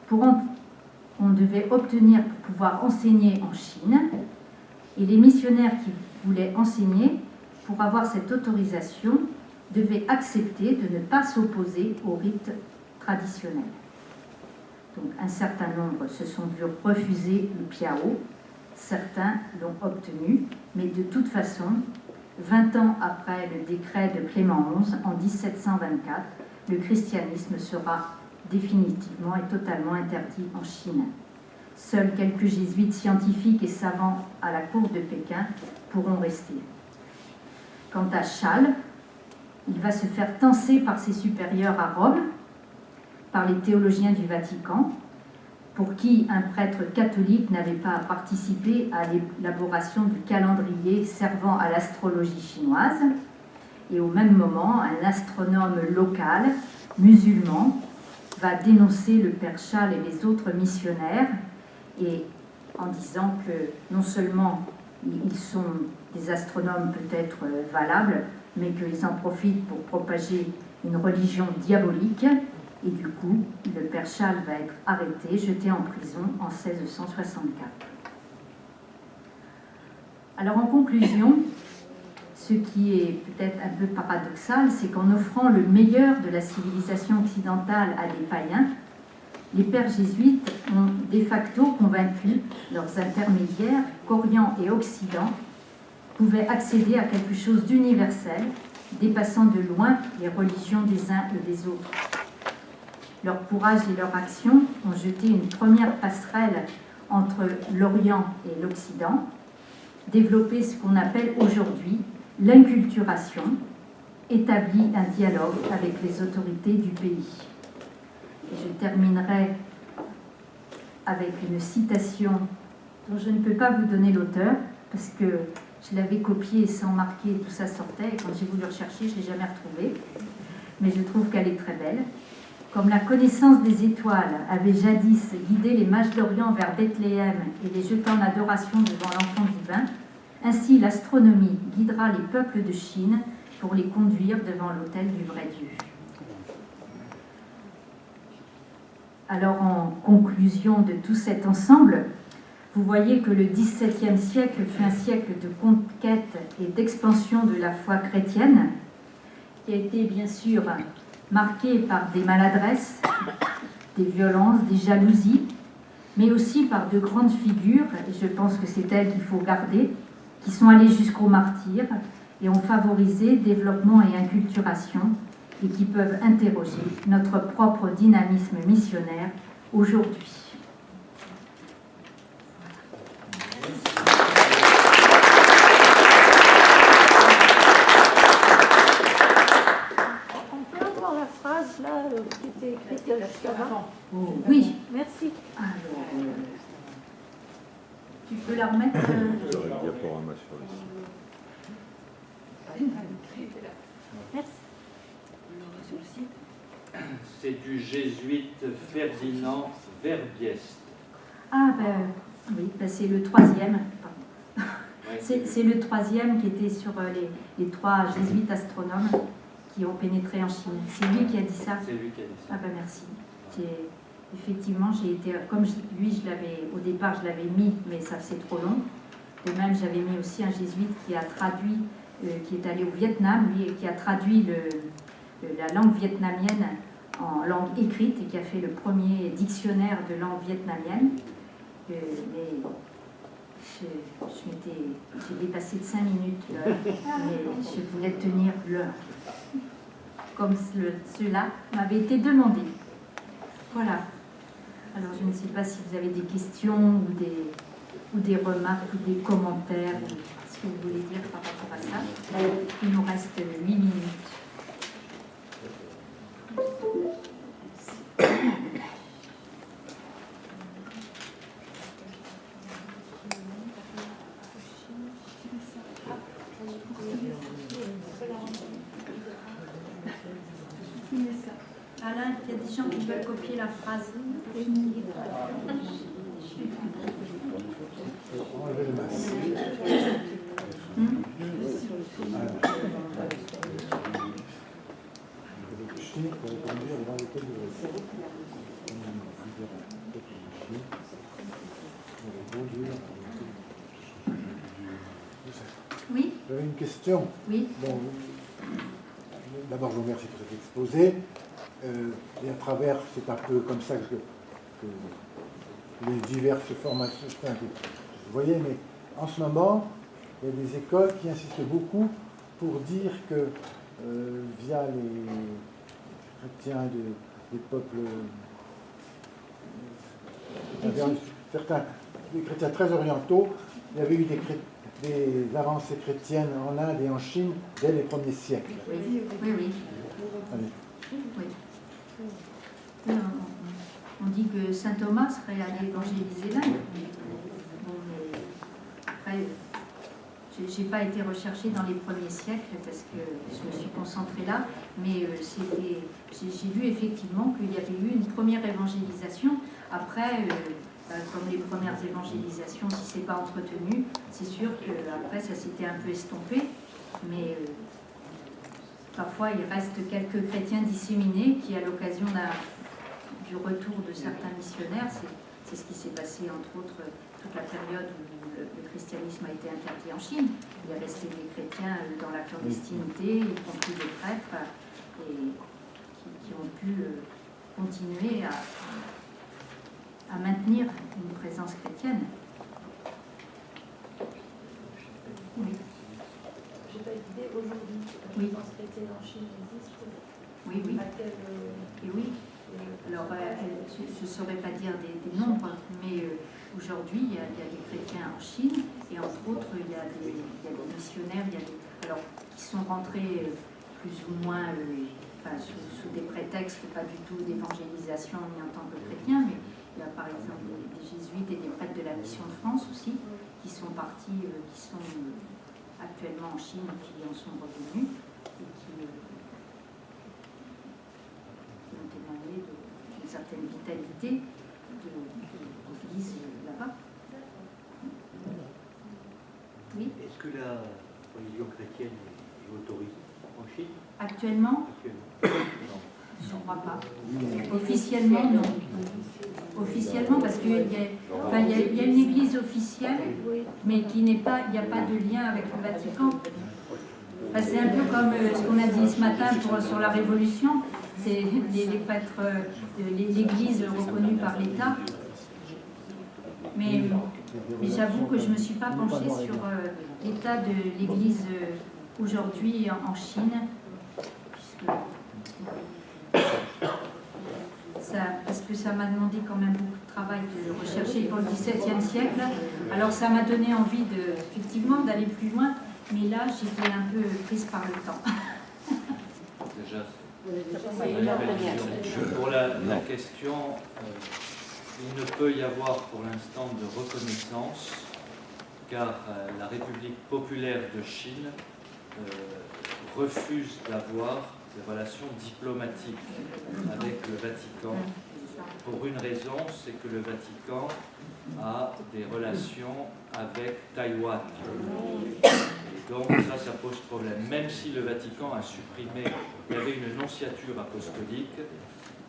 qu'on devait obtenir pour pouvoir enseigner en Chine, et les missionnaires qui voulaient enseigner, pour avoir cette autorisation, devaient accepter de ne pas s'opposer aux rites traditionnels. Donc un certain nombre se sont vus refuser le piao, certains l'ont obtenu, mais de toute façon, 20 ans après le décret de Clément XI, en 1724, le christianisme sera définitivement et totalement interdit en Chine. Seuls quelques jésuites scientifiques et savants à la cour de Pékin pourront rester. Quant à Schall, il va se faire tancer par ses supérieurs à Rome, par les théologiens du Vatican, pour qui un prêtre catholique n'avait pas participé à l'élaboration du calendrier servant à l'astrologie chinoise. Et au même moment, un astronome local, musulman, va dénoncer le père Schall et les autres missionnaires, et en disant que non seulement ils sont des astronomes peut-être valables, mais qu'ils en profitent pour propager une religion diabolique. Et du coup, le père Schall va être arrêté, jeté en prison en 1664. Alors en conclusion, ce qui est peut-être un peu paradoxal, c'est qu'en offrant le meilleur de la civilisation occidentale à des païens, les pères jésuites ont de facto convaincu leurs intermédiaires qu'Orient et Occident pouvaient accéder à quelque chose d'universel, dépassant de loin les religions des uns et des autres. Leur courage et leur action ont jeté une première passerelle entre l'Orient et l'Occident, développé ce qu'on appelle aujourd'hui l'inculturation, établi un dialogue avec les autorités du pays. Et je terminerai avec une citation dont je ne peux pas vous donner l'auteur, parce que je l'avais copiée sans marquer, tout ça sortait, et quand j'ai voulu rechercher, je ne l'ai jamais retrouvée. Mais je trouve qu'elle est très belle. Comme la connaissance des étoiles avait jadis guidé les mages d'Orient vers Bethléem et les jetant en adoration devant l'enfant divin, ainsi l'astronomie guidera les peuples de Chine pour les conduire devant l'autel du vrai Dieu. Alors, en conclusion de tout cet ensemble, vous voyez que le XVIIe siècle fut un siècle de conquête et d'expansion de la foi chrétienne, qui a été bien sûr marqué par des maladresses, des violences, des jalousies, mais aussi par de grandes figures, et je pense que c'est elles qu'il faut garder, qui sont allées jusqu'au martyre et ont favorisé développement et inculturation et qui peuvent interroger notre propre dynamisme missionnaire aujourd'hui. On peut avoir la phrase là qui était écrite juste avant. Oui. Merci. Alors, tu peux la remettre J'aurais le diaporama sur le site. Merci. C'est du jésuite Ferdinand Verbiest. Ah, ben oui, ben, c'est le troisième. Pardon. Ouais, C'est le troisième qui était sur les trois jésuites astronomes qui ont pénétré en Chine. C'est lui qui a dit ça. C'est lui qui a dit ça. Ah ben merci. Effectivement, j'ai été, comme lui, au départ, je l'avais mis, mais ça faisait trop long. De même, j'avais mis aussi un jésuite qui a traduit, qui est allé au Vietnam, lui, qui a traduit la langue vietnamienne en langue écrite et qui a fait le premier dictionnaire de langue vietnamienne. Mais j'ai dépassé de 5 minutes l'heure, mais je voulais tenir l'heure, comme cela m'avait été demandé. Voilà. Alors, je ne sais pas si vous avez des questions ou des remarques ou des commentaires, ou ce que vous voulez dire par rapport à ça. Il nous reste 8 minutes. Alain, il y a des gens qui veulent copier la phrase. Oui. J'avais une question. Oui. Bon, d'abord, je vous remercie pour cet exposé. Et à travers, c'est un peu comme ça que les diverses formations, vous voyez, mais en ce moment, il y a des écoles qui insistent beaucoup pour dire que via les chrétiens des peuples, certains des chrétiens très orientaux, il y avait eu des avancées chrétiennes en Inde et en Chine dès les premiers siècles. Oui, oui, oui. Allez. Oui. On dit que saint Thomas serait allé évangéliser l'Inde. Bon, mais après, je n'ai pas été recherchée dans les premiers siècles parce que je me suis concentrée là, mais j'ai vu effectivement qu'il y avait eu une première évangélisation. Après, comme les premières évangélisations, si ce n'est pas entretenu, c'est sûr qu'après ça s'était un peu estompé, mais parfois il reste quelques chrétiens disséminés qui, à l'occasion du retour de certains missionnaires, c'est ce qui s'est passé entre autres toute la période où le christianisme a été interdit en Chine. Il est resté des chrétiens dans la clandestinité, y compris des prêtres, et qui ont pu continuer à maintenir une présence chrétienne. Oui. J'ai pas d'idée aujourd'hui. Oui. La présence chrétienne en Chine existe. Oui, oui. Et oui. Alors, je ne saurais pas dire des nombres, mais aujourd'hui, il y a des chrétiens en Chine, et entre autres, il y a des missionnaires qui sont rentrés plus ou moins sous des prétextes, pas du tout d'évangélisation ni en tant que chrétiens, mais il y a par exemple des jésuites et des prêtres de la mission de France aussi, qui sont partis, qui sont actuellement en Chine, qui en sont revenus, et qui ont témoigné d'une certaine vitalité de l'Église là-bas. Oui. Est-ce que la religion chrétienne est autorisée en Chine? Actuellement, je ne crois pas. Officiellement, non. Officiellement, parce qu'il y a une église officielle, mais qui n'est pas, il n'y a pas de lien avec le Vatican. Enfin, c'est un peu comme ce qu'on a dit ce matin sur la Révolution. C'est les prêtres, l'église reconnue par l'État. Mais j'avoue que je ne me suis pas penchée sur l'état de l'église aujourd'hui en Chine, puisque parce que ça m'a demandé quand même beaucoup de travail de rechercher pour le XVIIe siècle. Alors ça m'a donné envie effectivement d'aller plus loin, mais là j'étais un peu prise par le temps. Déjà, Oui, pour la question, il ne peut y avoir pour l'instant de reconnaissance, car la République populaire de Chine refuse d'avoir des relations diplomatiques avec le Vatican. Pour une raison, c'est que le Vatican a des relations avec Taïwan. Et donc ça pose problème. Même si le Vatican a supprimé, il y avait une nonciature apostolique,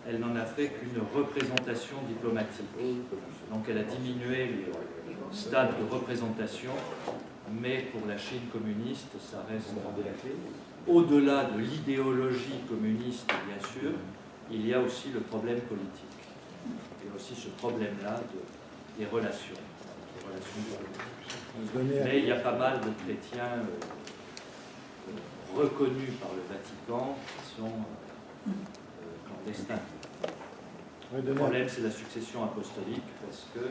elle n'en a fait qu'une représentation diplomatique. Donc elle a diminué le stade de représentation, mais pour la Chine communiste, ça reste au-delà de l'idéologie communiste, bien sûr, il y a aussi le problème politique. Il y a aussi ce problème-là des relations diplomatiques. Mais il y a pas mal de chrétiens reconnus par le Vatican qui sont clandestins. Le problème, c'est la succession apostolique, parce que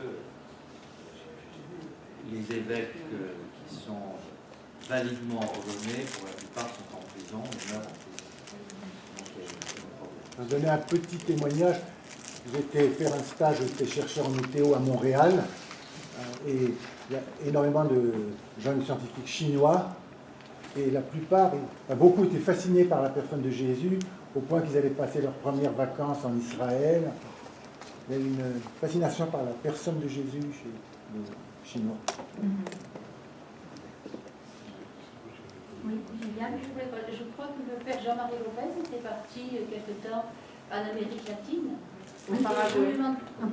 les évêques qui sont validement ordonnés, pour la plupart, sont en prison, et meurent en prison. Je vais donner un petit témoignage. J'étais faire un stage, j'étais chercheur en météo à Montréal, et il y a énormément de jeunes scientifiques chinois, et la plupart, beaucoup étaient fascinés par la personne de Jésus, au point qu'ils allaient passer leurs premières vacances en Israël. Il y a une fascination par la personne de Jésus chez les Chinois. Oui, Gilliane, je crois que le père Jean-Marie Lopez était parti quelque temps en Amérique latine. Oui, Voilà, en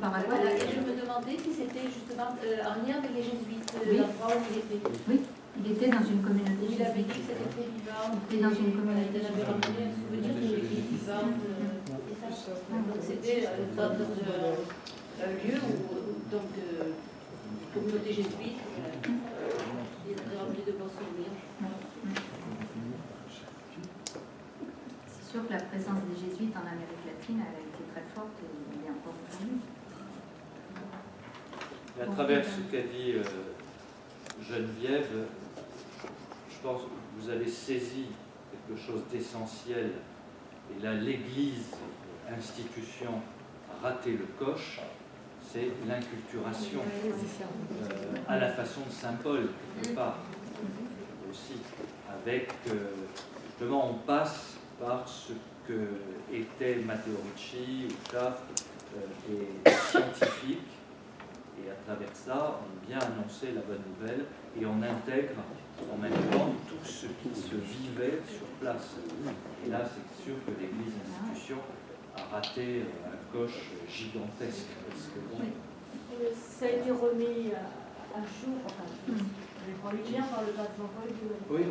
et je me demandais si c'était justement en lien avec les jésuites, Oui. l'endroit où il était. Oui, il était dans une communauté Il avait dit jésuite. que c'était très vivant. Il était dans une communauté Il avait ramené un souvenir de l'église vivante. Donc c'était dans un lieu où, donc, communauté jésuite, il avait ramené de bons souvenirs. C'est sûr que la présence des jésuites en Amérique latine, elle a été très forte et elle est encore aujourd'hui. Et à travers ce qu'a dit Geneviève, je pense que vous avez saisi quelque chose d'essentiel. Et là, l'Église, institution, a raté le coche, c'est l'inculturation à la façon de Saint Paul, quelque part, aussi. Avec, justement, on passe par ce que étaient Matteo Ricci ou Taft, des scientifiques, et à travers ça, on vient annoncer la bonne nouvelle et on intègre en même temps tout ce qui se vivait sur place. Et là, c'est sûr que l'Église institution a raté un coche gigantesque. Parce que, bon, Ça a été remis à jour, enfin, je prends une lien par le pape Jean-Paul II. oui.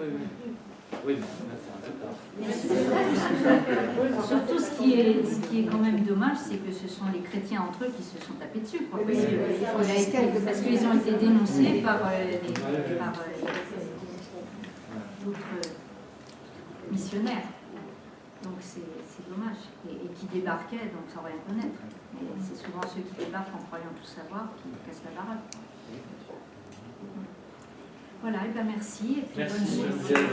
Oui, mais c'est un peu tard. Surtout, ce qui est quand même dommage, c'est que ce sont les chrétiens entre eux qui se sont tapés dessus, quoi, parce qu'ils ont été dénoncés par d'autres missionnaires. Donc c'est dommage. Et qui débarquaient donc sans rien connaître. Et c'est souvent ceux qui débarquent en croyant tout savoir qui cassent la baraque. Voilà, et bien merci. Et puis Merci. bonne journée.